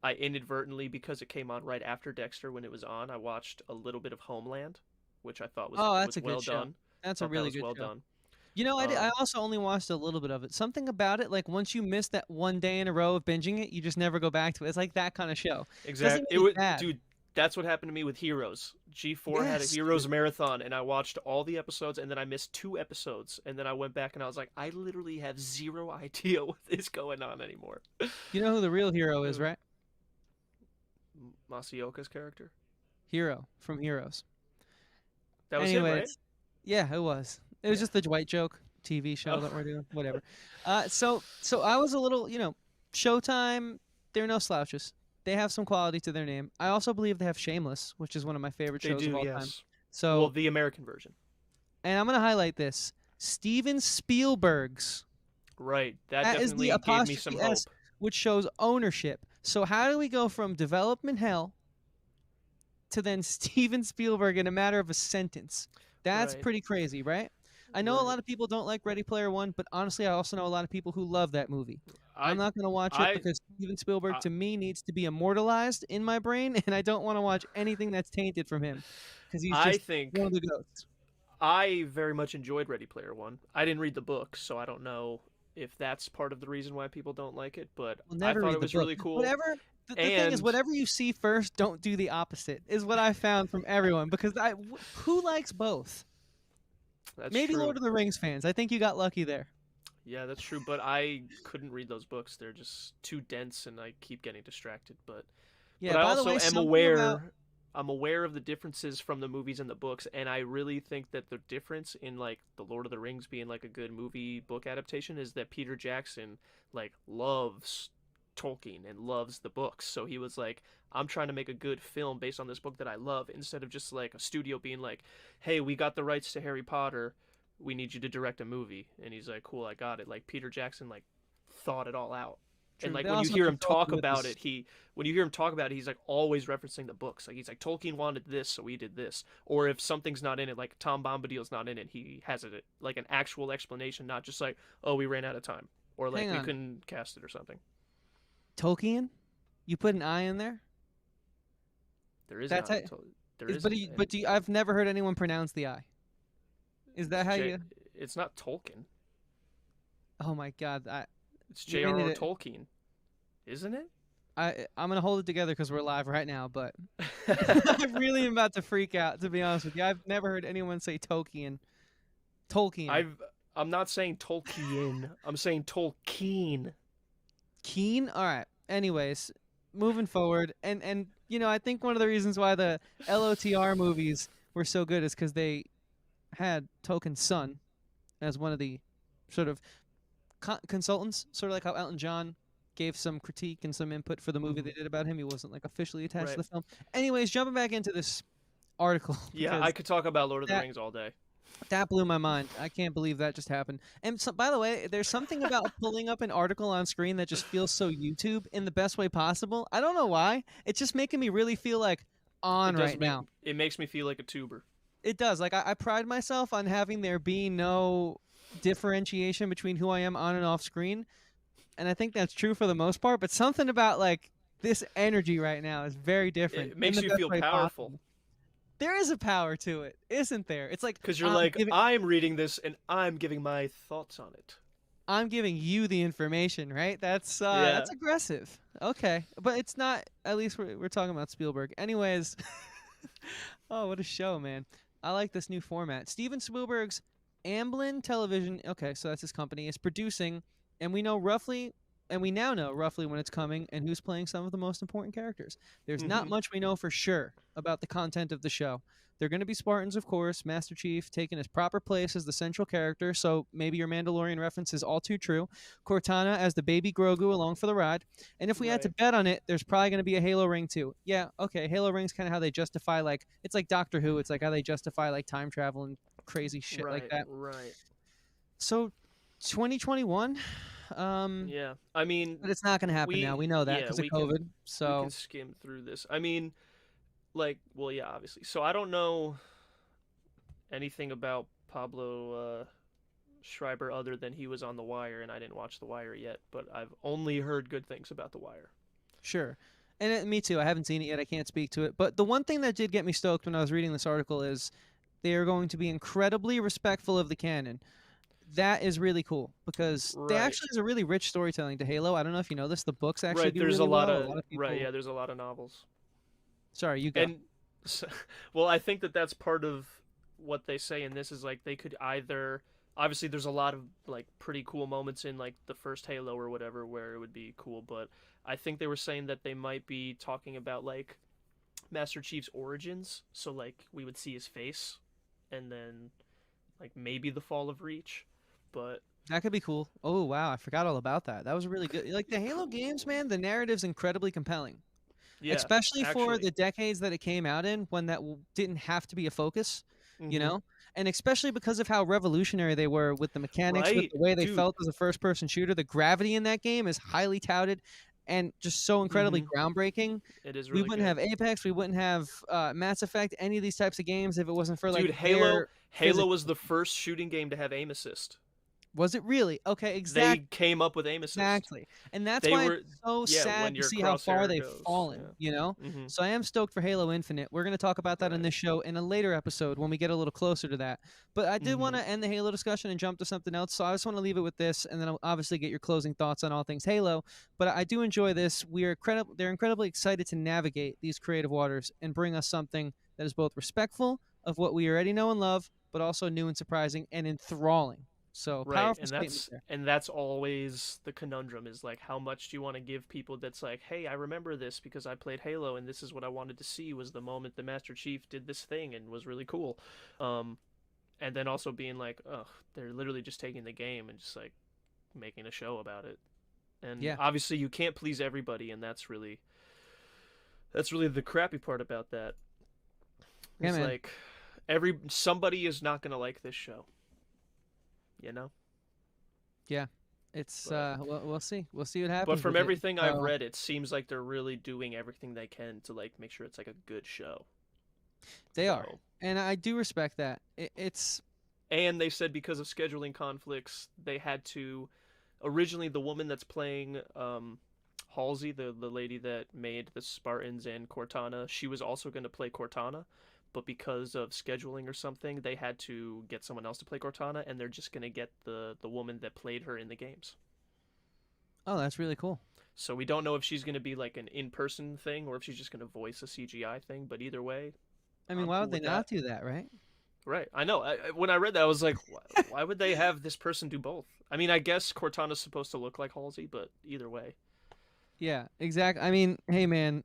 I inadvertently, because it came on right after Dexter when it was on, I watched a little bit of Homeland, which I thought Oh, that's was a good well show. done. That's a Thought that really was good well show. done. You know, I Um, also only watched a little bit of it. Something about it, like once you miss that one day in a row of binging it, you just never go back to it. It's like that kind of show. Doesn't Exactly. mean it's bad. Dude. That's what happened to me with Heroes. G4 had a Yes, Heroes dude. marathon, and I watched all the episodes, and then I missed 2 episodes, and then I went back and I was like, I literally have zero idea what is going on anymore. You know who the real hero is, right? Masayoka's character. Hero from Heroes. That was him, right? Anyways, yeah, it was. It was Yeah. just the Dwight joke TV show Oh, that we're doing. Whatever. So I was a little, Showtime. They're no slouches. They have some quality to their name. I also believe they have Shameless, which is one of my favorite they shows of do, all time. yes. Well, So, the American version. and I'm gonna highlight this: Steven Spielberg's. Right. That That is the definitely gave me some apostrophe S, hope. which shows ownership. So how do we go from development hell to then Steven Spielberg in a matter of a sentence? That's Right. pretty crazy, right? I know a Right. lot of people don't like Ready Player One, but honestly, I also know a lot of people who love that movie. I'm I not going to watch it I because Steven Spielberg I, to me needs to be immortalized in my brain, and I don't want to watch anything that's tainted from him because he's I just one think of the goats. I very much enjoyed Ready Player One. I didn't read the book, so I don't know if that's part of the reason why people don't like it, but I'll I never thought read it the was book. really cool. Whatever. The thing is, And whatever you see first, don't do the opposite. Is what I found from everyone because who likes both? that's Maybe true. Lord of the Rings fans. I think you got lucky there. Yeah, that's true, but I couldn't read those books. They're just too dense and I keep getting distracted, but Yeah. I By the also way, am something about aware I'm aware of the differences from the movies and the books, and I really think that the difference in like the Lord of the Rings being like a good movie book adaptation is that Peter Jackson like loves Tolkien and loves the books. So he was like, I'm trying to make a good film based on this book that I love, instead of just like a studio being like, hey, we got the rights to Harry Potter, we need you to direct a movie. And he's like, cool, I got it. Like Peter Jackson like thought it all out. And true, they like when you also hear him consulted talk with about this. it, he's like always referencing the books. Like he's like, Tolkien wanted this, so we did this. Or if something's not in it, like Tom Bombadil's not in it, he has it like an actual explanation, not just like, oh, we ran out of time, or like Hang we on, couldn't cast it or something. Tolkien. You put an I in there. There is an That's I. it. There is But an I've never heard anyone pronounce the I. Is that It's how J. you? It's not Tolkien. Oh my God! It's You're gonna J.R.R. need to. Tolkien, isn't it? I'm gonna hold it together because we're live right now. But I really am about to freak out. To be honest with you, I've never heard anyone say Tolkien. Tolkien. I've. I'm not saying Tolkien. I'm saying Tolkien. Keen. All right. Anyways, moving forward, and I think one of the reasons why the LOTR movies were so good is because they had Tolkien's son as one of the sort of consultants, sort of like how Elton John gave some critique and some input for the movie Mm-hmm. they did about him. He wasn't like officially attached to Right. the film. Anyways, jumping back into this article Yeah, I because could talk about Lord of the that Rings all day. that blew my mind. I can't believe that just happened. And so, by the way, there's something about pulling up an article on screen that just feels so YouTube in the best way possible. I don't know why. It's just making me really feel like It on does right make now. it makes me feel like a tuber. It does. Like I pride myself on having there be no differentiation between who I am on and off screen, and I think that's true for the most part. But something about like this energy right now is very different It in makes the you best feel way powerful possible. There is a power to it, isn't there? It's like because you're like, giving I'm reading this and I'm giving my thoughts on it. I'm giving you the information, right? Yeah. That's aggressive. Okay, but it's not. At least we're talking about Spielberg. Anyways, oh, what a show, man! I like this new format. Steven Spielberg's Amblin Television. Okay, so that's his company. Is producing, and we now know roughly when it's coming and who's playing some of the most important characters. There's not Hmm. much we know for sure about the content of the show. They're going to be Spartans, of course. Master Chief taking his proper place as the central character, so maybe your Mandalorian reference is all too true. Cortana as the baby Grogu along for the ride. And if we had to Right. bet on it, there's probably going to be a Halo ring too. Yeah, okay. Halo ring's kind of how they justify, like, it's like Doctor Who. It's like how they justify, like, time travel and crazy shit like Right. that. Right. So, 2021, Yeah. I mean, but it's not going to happen now. we We know that yeah because of we can COVID. we can So, skim through this. I mean, like, well, yeah, obviously. So I don't know anything about Pablo Schreiber other than he was on The Wire, and I didn't watch The Wire yet, but I've only heard good things about The Wire. sure. And me too. I haven't seen it yet. I can't speak to it. But the one thing that did get me stoked when I was reading this article is they are going to be incredibly respectful of the canon. That is really cool because they Right. actually is a really rich storytelling to Halo. I don't know if you know this. The books actually Right. do There's a really lot well. A of lot of right. people. Yeah. There's a lot of novels, Sorry, you go. and well, I think that that's part of what they say in this is like they could either obviously there's a lot of like pretty cool moments in like the first Halo or whatever where it would be cool, but I think they were saying that they might be talking about like Master Chief's origins, so like we would see his face, and then like maybe the fall of Reach, but That could be cool. Oh wow, I forgot all about that. That was really good. Like the Halo games, man, the narrative's incredibly compelling, yeah, especially for actually, the decades that it came out in, when that didn't have to be a focus, you mm-hmm. know. And especially because of how revolutionary they were with the mechanics, with Right, the way they dude, felt as a first-person shooter. The gravity in that game is highly touted and just so incredibly mm-hmm. groundbreaking. It is We really wouldn't good. have Apex, we wouldn't have Mass Effect, any of these types of games if it wasn't for like Dude, Halo their Halo physics. was the first shooting game to have aim assist. Was it really? Okay, They came up with aim assist. exactly. And that's They why it's were so yeah, sad when to your see how far crosshair they've goes. fallen, Yeah. you know? Mhm. So I am stoked for Halo Infinite. We're going to talk about that in Right. this show in a later episode when we get a little closer to that. But I did want Mhm. to end the Halo discussion and jump to something else. So I just want to leave it with this, and then I'll obviously get your closing thoughts on all things Halo. But I do enjoy this. They're incredibly excited to navigate these creative waters and bring us something that is both respectful of what we already know and love, but also new and surprising and enthralling. So Right. powerful statement there. And that's always the conundrum is like how much do you want to give people that's like, "Hey, I remember this because I played Halo and this is what I wanted to see was the moment the Master Chief did this thing and was really cool." Um and then also being like, "Ugh, they're literally just taking the game and just like making a show about it." And Yeah. obviously you can't please everybody and that's really the crappy part about that. Yeah, It's man. like somebody is not going to like this show, you know? Yeah, it's But we'll see. We'll see what but happens from with it. everything I've So read, it seems like they're really doing everything they can to like make sure it's like a good show. they are, So, and I do respect that. It's and they said because of scheduling conflicts, they had to originally the woman that's playing Halsey, the lady that made the Spartans and Cortana, she was also going to play Cortana, but because of scheduling or something, they had to get someone else to play Cortana, and they're just gonna get the woman that played her in the games. Oh, that's really cool. So we don't know if she's gonna be like an in-person thing or if she's just gonna voice a CGI thing. But either way, I mean, I'm why cool would they with not that. do that, right? Right. I know. When I read that, I was like, why would they have this person do both? I mean, I guess Cortana's supposed to look like Halsey, but either way. Yeah, exactly. I mean, hey man,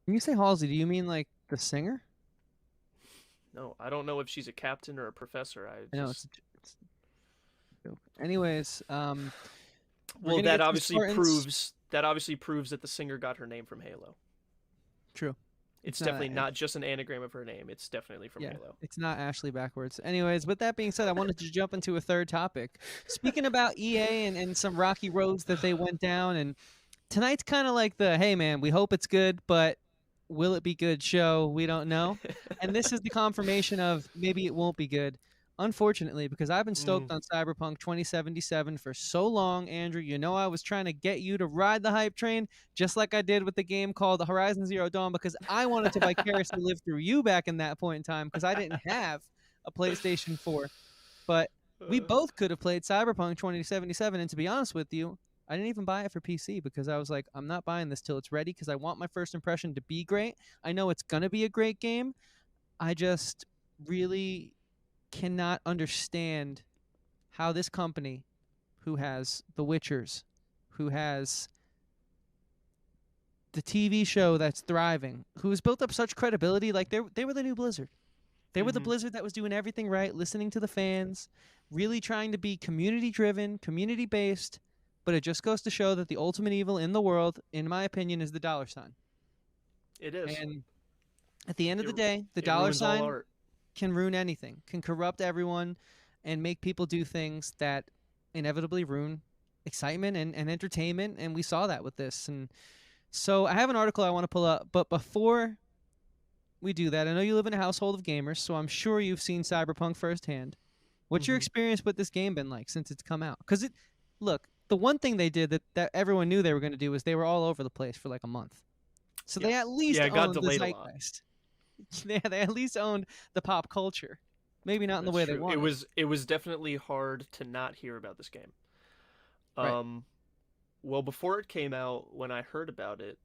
when you say Halsey, do you mean like the singer? No, I don't know if she's a captain or a professor. I I know just it's a joke. Anyways, we're well, gonna get to the Spartans. that obviously proves that the singer got her name from Halo. True. It's It's not. definitely not just an anagram of her name. It's definitely from Yeah, Halo. it's not Ashley backwards. Anyways, with that being said, I wanted to jump into a third topic. Speaking about EA and some rocky roads that they went down, and tonight's kind of like the hey man, we hope it's good, but will it be good show? We don't know. And this is the confirmation of maybe it won't be good. Unfortunately, because I've been Mm, stoked on Cyberpunk 2077 for so long, Andrew. You know I was trying to get you to ride the hype train, just like I did with the game called Horizon Zero Dawn, because I wanted to vicariously live through you back in that point in time, because I didn't have a PlayStation 4. But we uh, both could have played Cyberpunk 2077, and to be honest with you, I didn't even buy it for PC because I was like, I'm not buying this till it's ready because I want my first impression to be great. I know it's going to be a great game. I just really cannot understand how this company, who has The Witchers, who has the TV show that's thriving, who has built up such credibility, like they were the new Blizzard. They were the mm-hmm. Blizzard that was doing everything right, listening to the fans, really trying to be community driven, community based. But it just goes to show that the ultimate evil in the world, in my opinion, is the dollar sign. It is. And at the end of It the day, the it dollar ruins all sign art. can ruin anything, can corrupt everyone, and make people do things that inevitably ruin excitement and entertainment. And we saw that with this. And so I have an article I want to pull up. But before we do that, I know you live in a household of gamers, so I'm sure you've seen Cyberpunk firsthand. What's your Mm-hmm. experience with this game been like since it's come out? Because look, the one thing they did that everyone knew they were going to do was they were all over the place for like a month. So Yeah. they at Yeah, least it got owned the delayed a lot. zeitgeist. They at least owned the pop culture. Maybe not in the That's way they true. It wanted. was it was definitely hard to not hear about this game. Right. Um, well, before it came out, when I heard about it,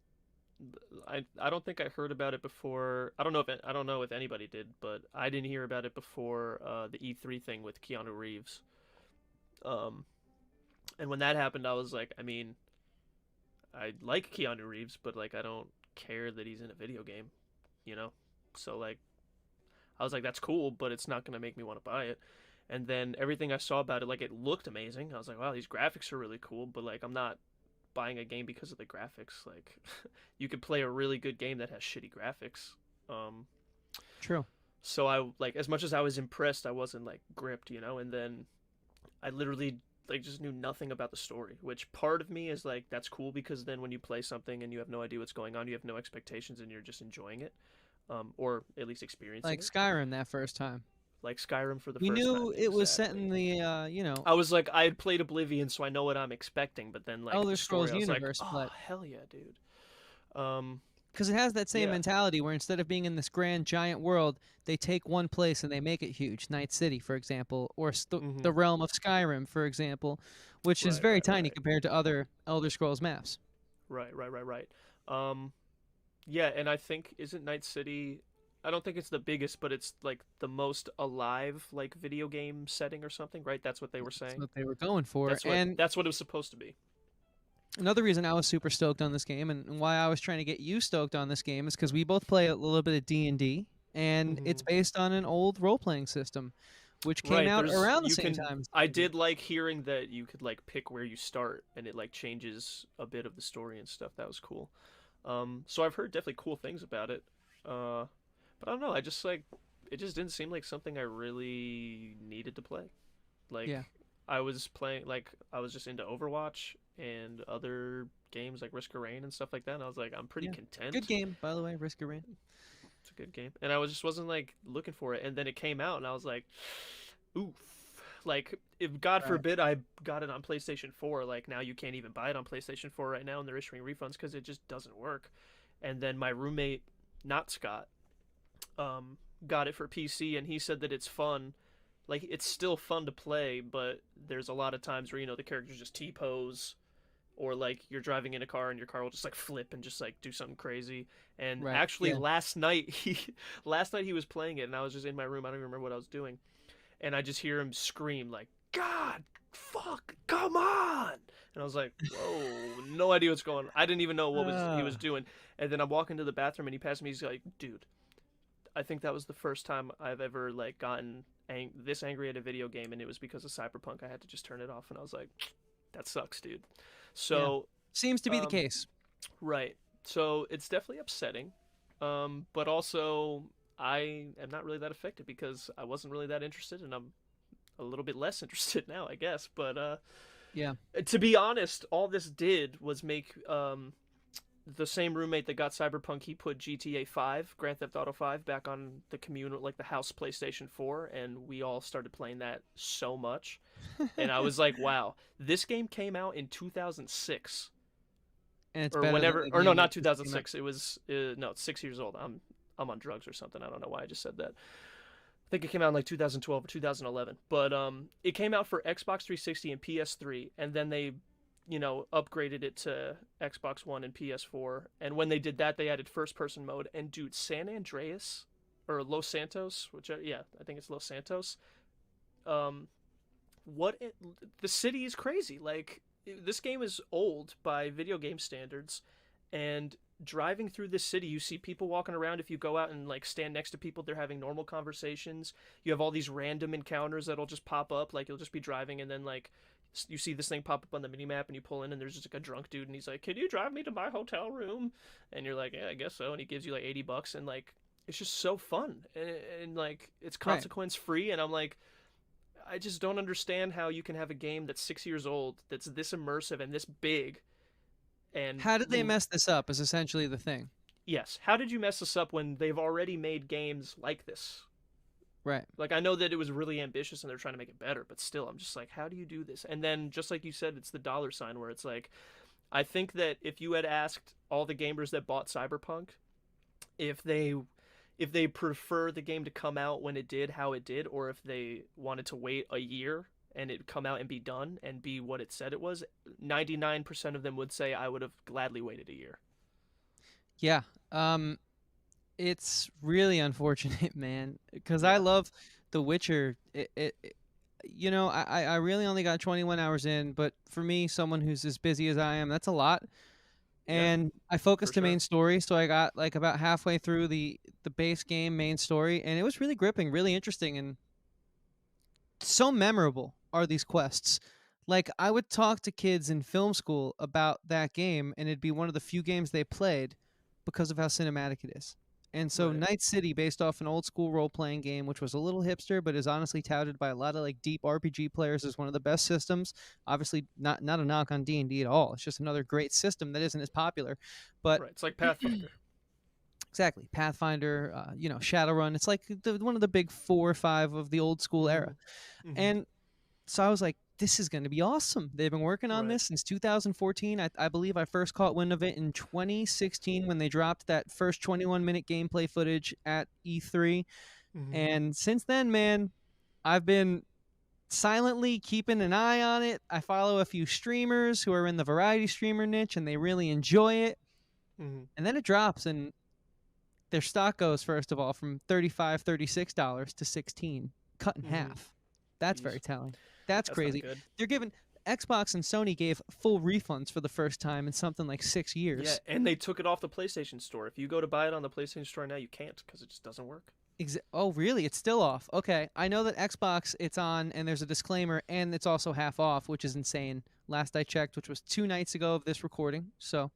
I don't think I heard about it before. I don't know if anybody did, but I didn't hear about it before the E3 thing with Keanu Reeves. Um, and when that happened, I was like, I mean, I like Keanu Reeves, but like I don't care that he's in a video game, you know. So like I was like, that's cool, but it's not gonna make me want to buy it. And then everything I saw about it, like it looked amazing. I was like, wow, these graphics are really cool, but like I'm not buying a game because of the graphics. Like you could play a really good game that has shitty graphics. Um, True. so I like as much as I was impressed, I wasn't like gripped, you know. And then I literally like just knew nothing about the story, which part of me is like that's cool because then when you play something and you have no idea what's going on, you have no expectations and you're just enjoying it, or at least experiencing Like it. Skyrim that first time. Like Skyrim for the You first time, knew it was set in exactly. the, I was like, I had played Oblivion, so I know what I'm expecting. But then, like Elder the story, Scrolls I was like, universe, oh but hell yeah, dude. Um, because it has that same yeah, mentality where instead of being in this grand giant world, they take one place and they make it huge. Night City, for example, or mm-hmm. the realm of Skyrim, for example, which is Right, very right, tiny right, compared to other Elder Scrolls maps. right. Um, yeah, and I think isn't Night City. I don't think it's the biggest, but it's like the most alive like video game setting or something, right? That's what they were That's saying. what they were going for. And That's what it was supposed to be. another reason I was super stoked on this game and why I was trying to get you stoked on this game is because we both play a little bit of D&D, and Mm-hmm. it's based on an old role-playing system, which came Right, out there's around the you same can time as I D&D. did like hearing that you could like pick where you start and it like changes a bit of the story and stuff. That was cool. So I've heard definitely cool things about it. But I don't know, I just like it just didn't seem like something I really needed to play. Like Yeah, I was just into Overwatch and other games like Risk of Rain and stuff like that. And I was like, I'm pretty yeah. Good content. game, by the way, Risk of Rain. It's a good game. And I was just wasn't like looking for it. And then it came out and I was like, oof. Like if God Right. forbid I got it on PlayStation 4, like now you can't even buy it on PlayStation 4 right now and they're issuing refunds because it just doesn't work. And then my roommate, not Scott, got it for PC, and he said that it's fun. Like, it's still fun to play, but there's a lot of times where, the characters just T-pose, or like you're driving in a car and your car will just like flip and just like do something crazy. And Right. actually, Yeah. last night he was playing it, and I was just in my room. I don't even remember what I was doing, and I just hear him scream like, "God, fuck, come on!" And I was like, "Whoa, no idea what's going on." I didn't even know what he was Uh, doing. And then I'm walking to the bathroom, and he passed me. He's like, "Dude, I think that was the first time I've ever like gotten this angry at a video game, and it was because of Cyberpunk. I had to just turn it off." And I was like, "That sucks, dude." yeah. So, Seems to be the um, case. right. So it's definitely upsetting, but also I am not really that affected because I wasn't really that interested, and I'm a little bit less interested now, I guess. But Yeah. to be honest, all this did was make the same roommate that got Cyberpunk, he put GTA 5, Grand Theft Auto 5, back on the communal, like the house PlayStation 4, and we all started playing that so much. And I was like, wow, this game came out in 2006. And it's Or better than whenever, the or no, game that not just came out. 2006. It was no, it's 6 years old. I'm on drugs or something. I don't know why I just said that. I think it came out in like 2012 or 2011. But it came out for Xbox 360 and PS3, and then they, upgraded it to Xbox One and PS4. And when they did that, they added first-person mode. And dude, San Andreas or Los Santos, yeah, I think it's Los Santos. Um, the city is crazy. Like, this game is old by video game standards, and driving through this city, you see people walking around. If you go out and like stand next to people, they're having normal conversations. You have all these random encounters that'll just pop up. Like, you'll just be driving, and then like you see this thing pop up on the mini map, and you pull in, and there's just like a drunk dude, and he's like, "Can you drive me to my hotel room?" And you're like, "Yeah, I guess so." And he gives you like $80, and like it's just so fun, and like it's Right. consequence free. And I'm like, I just don't understand how you can have a game that's 6 years old, that's this immersive and this big. And How did they mess this up is essentially the thing. yes, how did you mess this up when they've already made games like this? Right. Like, I know that it was really ambitious and they're trying to make it better, but still, I'm just like, how do you do this? And then, just like you said, it's the dollar sign where it's like, I think that if you had asked all the gamers that bought Cyberpunk if they prefer the game to come out when it did, how it did, or if they wanted to wait a year and it come out and be done and be what it said it was, 99% of them would say I would have gladly waited a year. Yeah. It's really unfortunate, man, because I Yeah. love The Witcher. I really only got 21 hours in, but for me, someone who's as busy as I am, that's a lot. Yeah, And I for focused the sure. main story, so I got like about halfway through the base game main story, and it was really gripping, really interesting, and so memorable are these quests. Like, I would talk to kids in film school about that game, and it'd be one of the few games they played because of how cinematic it is. And so Right. Night City, based off an old school role playing game, which was a little hipster, but is honestly touted by a lot of like deep RPG players as one of the best systems. Obviously, not a knock on D&D at all. It's just another great system that isn't as popular. But Right. It's like Pathfinder. exactly, Pathfinder, Shadowrun. It's like one of the big 4 or 5 of the old school era. Mhm. Mhm. And so I was like, this is going to be awesome. They've been working on Right. this since 2014. I believe I first caught wind of it in 2016 when they dropped that first 21-minute gameplay footage at E3. Mhm. And since then, man, I've been silently keeping an eye on it. I follow a few streamers who are in the variety streamer niche and they really enjoy it. Mhm. And then it drops and their stock goes, first of all, from $35, $36 to 16, cut in Mhm. half. That's very Jeez. telling. That's That's not crazy. good. They're giving Xbox and Sony gave full refunds for the first time in something like 6 Yeah, years. and they took it off the PlayStation Store. If you go to buy it on the PlayStation Store now, you can't because it just doesn't work. Oh, really? It's still off. Okay. I know that Xbox it's on and there's a disclaimer and it's also half off, which is insane. Last I checked, which was 2 nights ago of this recording. So,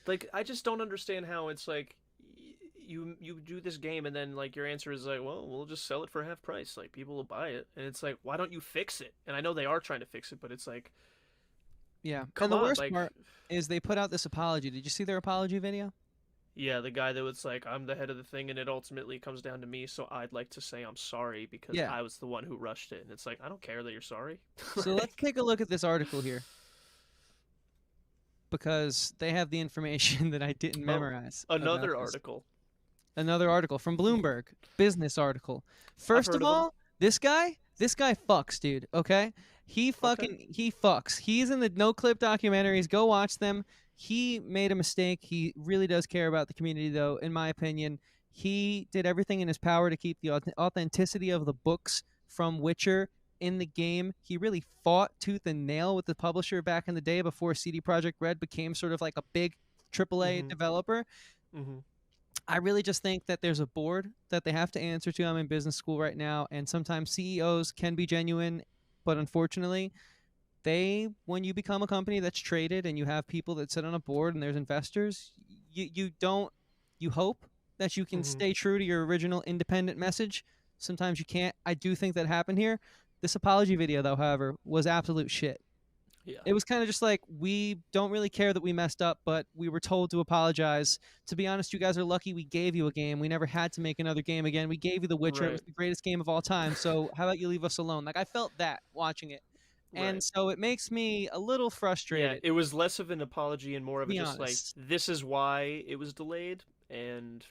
Like, I just don't understand how it's like you do this game and then like your answer is like, well, we'll just sell it for half price. Like, people will buy it, and it's like, why don't you fix it? And I know they are trying to fix it, but it's like, yeah. And come the on, worst like, part is they put out this apology. Did you see their apology video? yeah, the guy that was like, I'm the head of the thing, and it ultimately comes down to me, so I'd like to say I'm sorry because Yeah. I was the one who rushed it. And it's like, I don't care that you're sorry. So let's Like, take a look at this article here because they have the information that I didn't oh, memorize about another this. article. Another article from Bloomberg, business article. I've First heard of of them. all, this guy fucks, dude. Okay, Okay. he fucks. He's in the no clip documentaries. Go watch them. He made a mistake. He really does care about the community, though. In my opinion, he did everything in his power to keep the authenticity of the books from Witcher in the game. He really fought tooth and nail with the publisher back in the day before CD Projekt Red became sort of like a big AAA Mhm. developer. Mhm. I really just think that there's a board that they have to answer to. I'm in business school right now, and sometimes CEOs can be genuine, but unfortunately, when you become a company that's traded and you have people that sit on a board and there's investors, you don't you hope that you can Mhm. stay true to your original independent message. Sometimes you can't. I do think that happened here. This apology video, though, however, was absolute shit. Yeah. It was kind of just like, we don't really care that we messed up, but we were told to apologize. To be honest, you guys are lucky we gave you a game. We never had to make another game again. We gave you The Witcher. It was Right. the greatest game of all time. So how about you leave us alone? Like, I felt that watching it. And Right. so it makes me a little Yeah, frustrated, it was less of an apology and more to of a be just like honest. this is why it was delayed and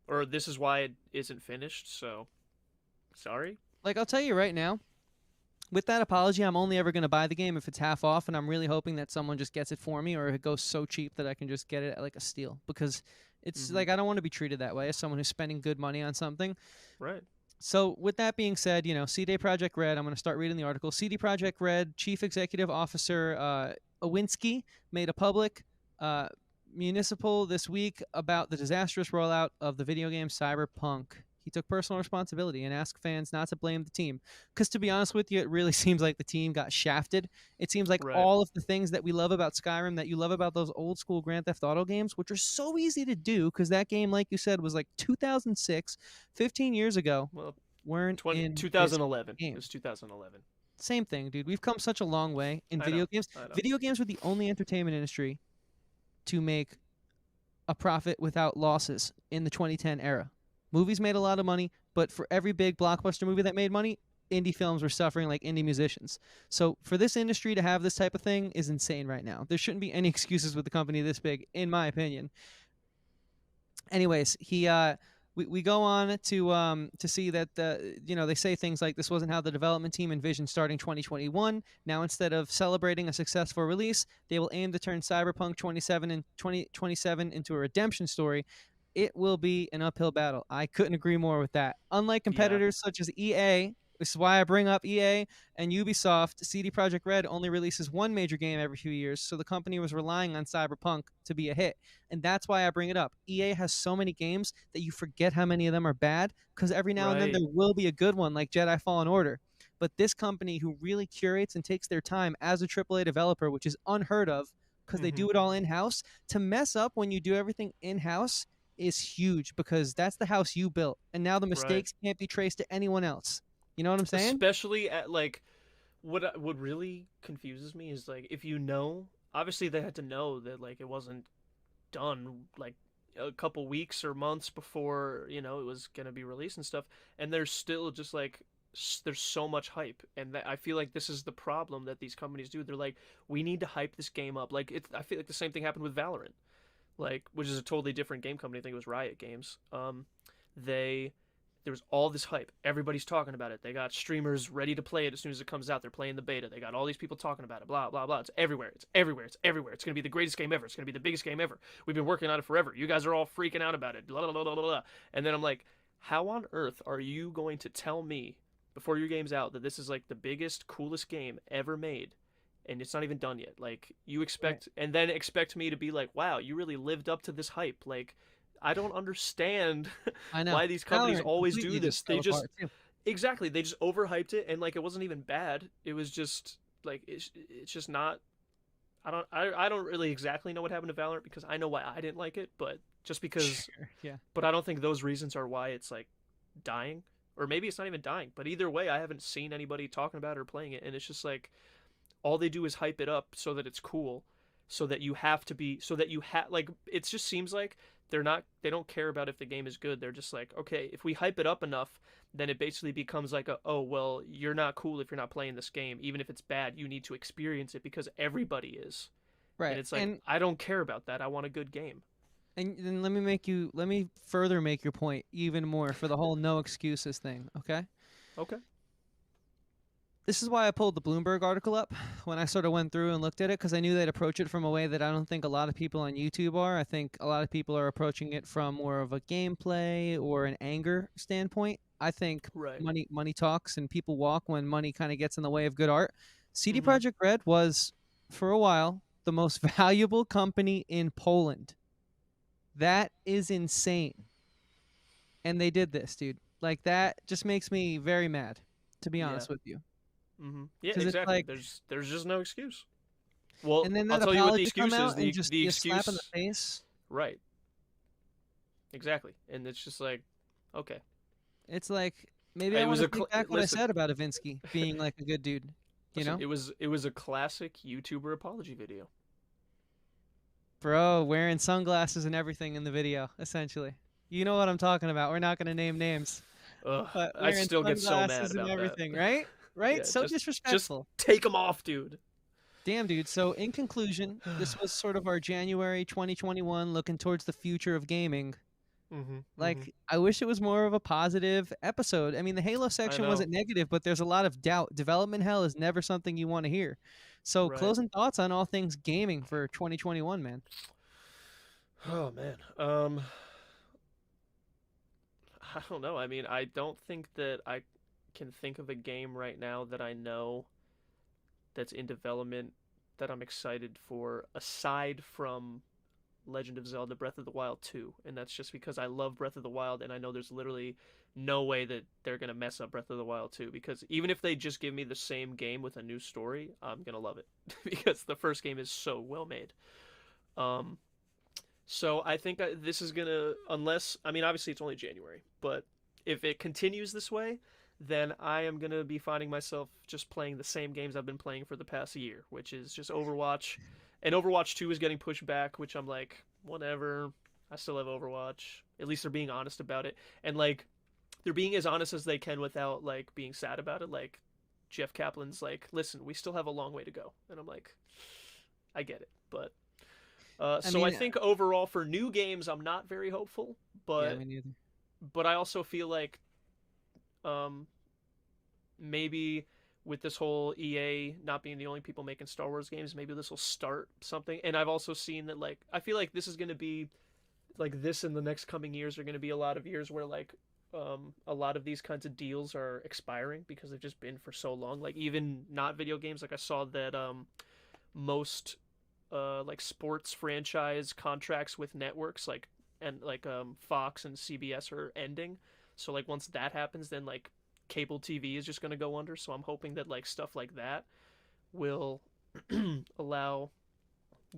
or this is why it isn't finished. So, sorry. Like, I'll tell you right now, with that apology, I'm only ever going to buy the game if it's half off, and I'm really hoping that someone just gets it for me, or if it goes so cheap that I can just get it at like a steal. Because it's Mhm. like, I don't want to be treated that way as someone who's spending good money on something. Right. So, with that being said, CD Projekt Red, I'm going to start reading the article. CD Projekt Red Chief Executive Officer Owinski made a public uh, municipal this week about the disastrous rollout of the video game Cyberpunk. He took personal responsibility and asked fans not to blame the team. Because to be honest with you, it really seems like the team got shafted. It seems like Right. all of the things that we love about Skyrim, that you love about those old school Grand Theft Auto games, which are so easy to do, because that game, like you said, was like 2006, 15 years ago, Well, weren't in this 2011. It game. was 2011. Same thing, dude. We've come such a long way in I know. video games. I know. Video games were the only entertainment industry to make a profit without losses in the 2010 era. Movies made a lot of money, but for every big blockbuster movie that made money, indie films were suffering like indie musicians. So for this industry to have this type of thing is insane right now. There shouldn't be any excuses with a company this big, in my opinion. Anyways, we go on to see that they say things like, this wasn't how the development team envisioned starting 2021. Now, instead of celebrating a successful release, they will aim to turn Cyberpunk 2027 into a redemption story. It will be an uphill battle. I couldn't agree more with that. Unlike Yeah. competitors such as EA, this is why I bring up EA and Ubisoft, CD Projekt Red only releases one major game every few years, so the company was relying on Cyberpunk to be a hit. And that's why I bring it up. EA has so many games that you forget how many of them are bad, because every now and then Right. there will be a good one like Jedi Fallen Order. But this company, who really curates and takes their time as a AAA developer, which is unheard of because they Mhm. do it all in house, to mess up when you do everything in house is huge, because that's the house you built. And now the Right. mistakes can't be traced to anyone else. You know what I'm saying? Especially at like what really confuses me is like if you know, obviously they had to know that like it wasn't done like a couple weeks or months before it was gonna be released and stuff, and there's still just like there's so much hype, and I feel like this is the problem that these companies do. They're like, we need to hype this game up. Like I feel like the same thing happened with Valorant, like which is a totally different game company. I think it was Riot Games. They there was all this hype. Everybody's talking about it. They got streamers ready to play it as soon as it comes out. They're playing the beta. They got all these people talking about it. Blah blah blah. It's everywhere. It's everywhere. It's everywhere. It's gonna be the greatest game ever. It's gonna be the biggest game ever. We've been working on it forever. You guys are all freaking out about it. Blah blah blah blah blah. And then I'm like, how on earth are you going to tell me before your game's out that this is like the biggest, coolest game ever made? And it's not even done yet. Like you Right. expect, and then expect me to be like, "Wow, you really lived up to this hype." Like, I don't understand I know. why these companies Valorant always do completely this. just fell They just apart too. exactly they just overhyped it, and like it wasn't even bad. It was just like it's just not. I don't really exactly know what happened to Valorant because I know why I didn't like it, but just because. Sure. Yeah. But I don't think those reasons are why it's like dying, or maybe it's not even dying. But either way, I haven't seen anybody talking about it or playing it, and it's just like all they do is hype it up so that it's cool, so that you have to be, so that you have like it just seems like they don't care about if the game is good. They're just like, okay, if we hype it up enough, then it basically becomes like oh well, you're not cool if you're not playing this game. Even if it's bad, you need to experience it because everybody is. And Right. it's like And I don't care about that. I want a good game. And then let me further make your point even more for the whole no excuses thing, okay? Okay. This is why I pulled the Bloomberg article up when I sort of went through and looked at it, because I knew they'd approach it from a way that I don't think a lot of people on YouTube are. I think a lot of people are approaching it from more of a gameplay or an anger standpoint. I think Right. money talks and people walk when money kind of gets in the way of good art. CD Mm-hmm. Projekt Red was, for a while, the most valuable company in Poland. That is insane. And they did this, dude. Like, that just makes me very mad, to be Yeah. honest with you. Mm-hmm. Yeah, Because it's exactly. like, There's just no excuse. Well, and then I'll that tell you what the apology come excuse is. out and The just the be a slap in the excuse, face. right? Exactly. And it's just like, okay, It's like, maybe I it want was to a take back what I listen. said about Avinsky being like a good dude, you Listen, know? it was a classic YouTuber apology video. Bro, wearing sunglasses and everything in the video, essentially. You know what I'm talking about. We're not going to name names, Ugh, but I wearing still get so mad sunglasses and about that. everything, right? Right? Yeah, So just disrespectful. take them off, dude. Damn, dude. So, in conclusion, this was sort of our January 2021 looking towards the future of gaming. Mhm. Mhm. Like, I wish it was more of a positive episode. I mean, the Halo I section know. wasn't negative, but there's a lot of doubt. Development hell is never something you want to hear. So, Right. closing thoughts on all things gaming for 2021, man. Oh man. I don't know. I mean, I don't think that I can think of a game right now that I know that's in development that I'm excited for aside from Legend of Zelda Breath of the Wild 2. And that's just because I love Breath of the Wild and I know there's literally no way that they're going to mess up Breath of the Wild 2 because even if they just give me the same game with a new story, I'm going to love it because the first game is so well made. Um so I think this is going to unless I mean obviously it's only January, but if it continues this way, then I am going to be finding myself just playing the same games I've been playing for the past year, which is just Overwatch. And Overwatch 2 is getting pushed back, which I'm like, whatever. I still have Overwatch. At least they're being honest about it. And like they're being as honest as they can without like being sad about it. Like Jeff Kaplan's like, "Listen, we still have a long way to go." And I'm like, I get it. But I so I mean, think overall for new games, I'm not very hopeful, yeah, me neither. but I also feel like um maybe with this whole EA not being the only people making Star Wars games, maybe this will start something. And I've also seen that like I feel like this is going to be like this in the next coming years are going to be a lot of years where like a lot of these kinds of deals are expiring because they've just been for so long. Like even not video games, like I saw that most like sports franchise contracts with networks like and like Fox and CBS are ending. So like once that happens, then like cable TV is just going to go under. So I'm hoping that like stuff like that will allow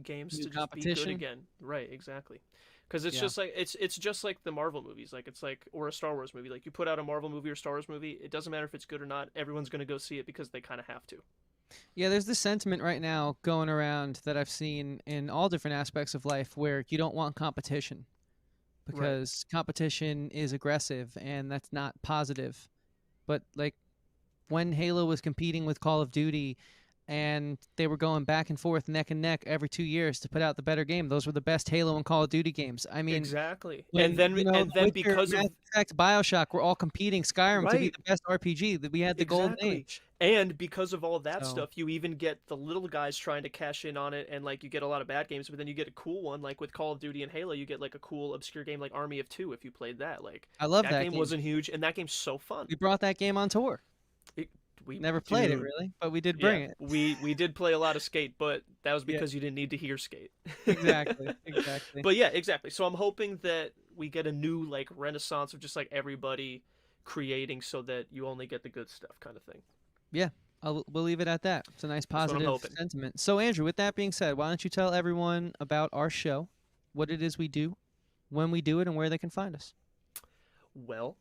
games New to just be good competition. again. Right, exactly. Because it's Yeah. just like it's just like the Marvel movies. Like it's like or a Star Wars movie. Like you put out a Marvel movie or Star Wars movie, it doesn't matter if it's good or not. Everyone's going to go see it because they kind of have to. Yeah, there's this sentiment right now going around that I've seen in all different aspects of life where you don't want competition Right. because competition is aggressive and that's not positive. But like when Halo was competing with Call of Duty and they were going back and forth neck and neck every 2 years to put out the better game, those were the best Halo and Call of Duty games. I mean, Exactly. when, you know, And The then Witcher, because Mass of Effect, BioShock were all competing Skyrim to be right, the best RPG, that we had the golden exactly. age. And because of all that So, stuff, you even get the little guys trying to cash in on it, and like you get a lot of bad games, but then you get a cool one, like with Call of Duty and Halo, you get like a cool obscure game like Army of Two if you played that. Like I love that that game game. wasn't huge, and that game's so fun. We brought that game on tour. It, we Never played it dude, really, but we did yeah, bring it. we did play a lot of Skate, but that was Yeah, because you didn't need to hear Skate. exactly, exactly. But yeah, exactly. So I'm hoping that we get a new like renaissance of just like everybody creating so that you only get the good stuff kind of thing. Yeah, we'll leave it at that. It's a nice That's what I'm positive hoping. sentiment. So, Andrew, with that being said, why don't you tell everyone about our show, what it is we do, when we do it, and where they can find us? Well,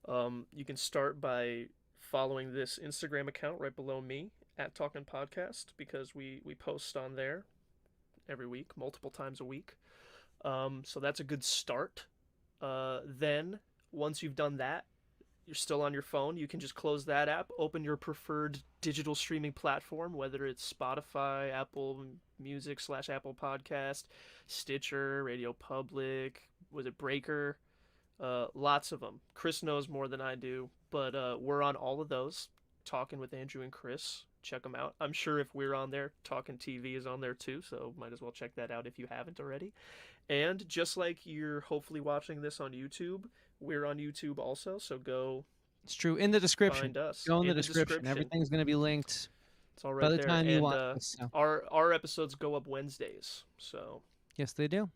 you can start by following this Instagram account right below me at Talkin Podcast because we post on there every week, multiple times a week. So that's a good start. Then once you've done that, you're still on your phone, you can just close that app, open your preferred digital streaming platform, whether it's Spotify, Apple Music / Apple Podcast, Stitcher, Radio Public, was it Breaker? Lots of them. Chris knows more than I do, but we're on all of those. Talking with Andrew and Chris. Check them out. I'm sure if we're on there, Talkin TV is on there too, so might as well check that out if you haven't already. And just like you're hopefully watching this on YouTube, we're on YouTube also, so go It's true. In the description. find us Go in the in the description. description. Everything's going to be linked It's all by right the there. time you And watch this. So. our episodes go up Wednesdays, so Yes, they do.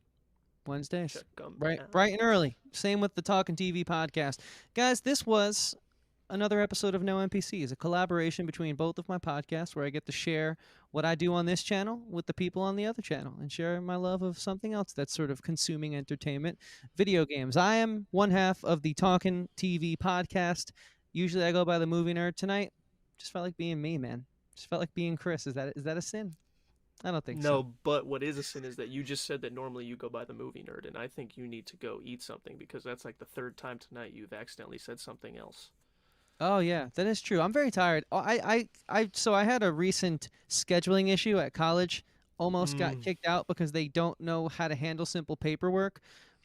Wednesdays. check them Right, out. bright and early. Same with the Talkin TV podcast. Guys, this was another episode of No NPCs, a collaboration between both of my podcasts where I get to share what I do on this channel with the people on the other channel and share my love of something else that's sort of consuming entertainment, video games. I am one half of the Talkin TV podcast. Usually I go by the Movie Nerd. Tonight, just felt like being me, man. Just felt like being Chris. Is that a sin? I don't think so. No, but what is a sin is that you just said that normally you go by the Movie Nerd, and I think you need to go eat something because that's like the third time tonight you've accidentally said something else. Oh yeah, that is true. I'm very tired. Oh, so I had a recent scheduling issue at college. Almost got kicked out because they don't know how to handle simple paperwork.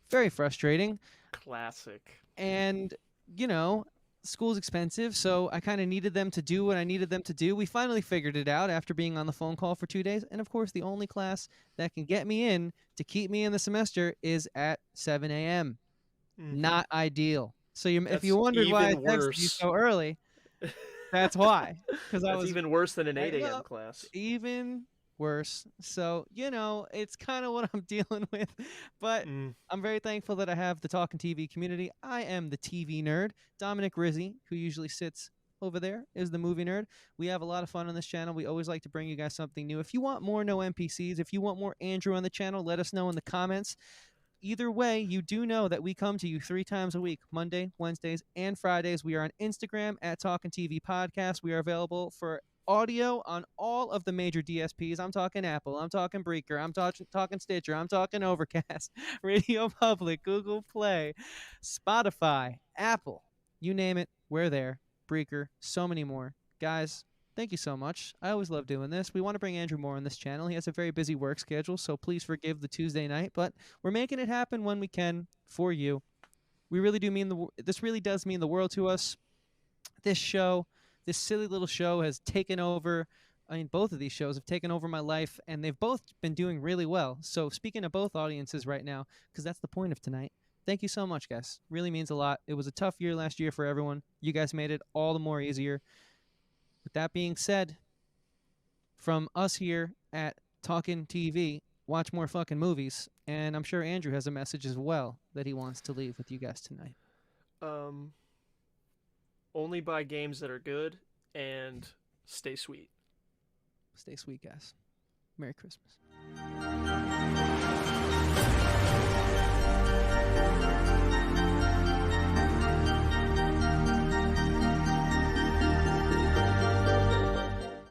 Very frustrating. Classic. And you know, school's expensive, so I kind of needed them to do what I needed them to do. We finally figured it out after being on the phone call for 2 days. And of course, the only class that can get me in to keep me in the semester is at 7 a.m. Not ideal. So if you wondered why I texted you so early, that's why. Because I was even worse than an 8 a.m. class. Even worse. So, it's kind of what I'm dealing with. But I'm very thankful that I have the Talkin TV community. I am the TV nerd. Dominic Rizzi, who usually sits over there, is the movie nerd. We have a lot of fun on this channel. We always like to bring you guys something new. If you want more No NPCs, if you want more Andrew on the channel, let us know in the comments. Either way, you do know that we come to you 3 times a week, Monday, Wednesdays, and Fridays. We are on Instagram at Talkin TV Podcast. We are available for audio on all of the major DSPs. I'm talking Apple. I'm talking Breaker. I'm talking Stitcher. I'm talking Overcast, Radio Public, Google Play, Spotify, Apple. You name it, we're there. Breaker, so many more. Guys, thank you so much. I always love doing this. We want to bring Andrew more on this channel. He has a very busy work schedule, so please forgive the Tuesday night, but we're making it happen when we can for you. We really do this really does mean the world to us. This show, this silly little show has taken over. I mean, both of these shows have taken over my life, and they've both been doing really well. So speaking of both audiences right now, because that's the point of tonight, thank you so much, guys. Really means a lot. It was a tough year last year for everyone. You guys made it all the more easier. With that being said, from us here at Talkin TV, watch more fucking movies, and I'm sure Andrew has a message as well that he wants to leave with you guys tonight. Only buy games that are good, and stay sweet. Stay sweet, guys. Merry Christmas.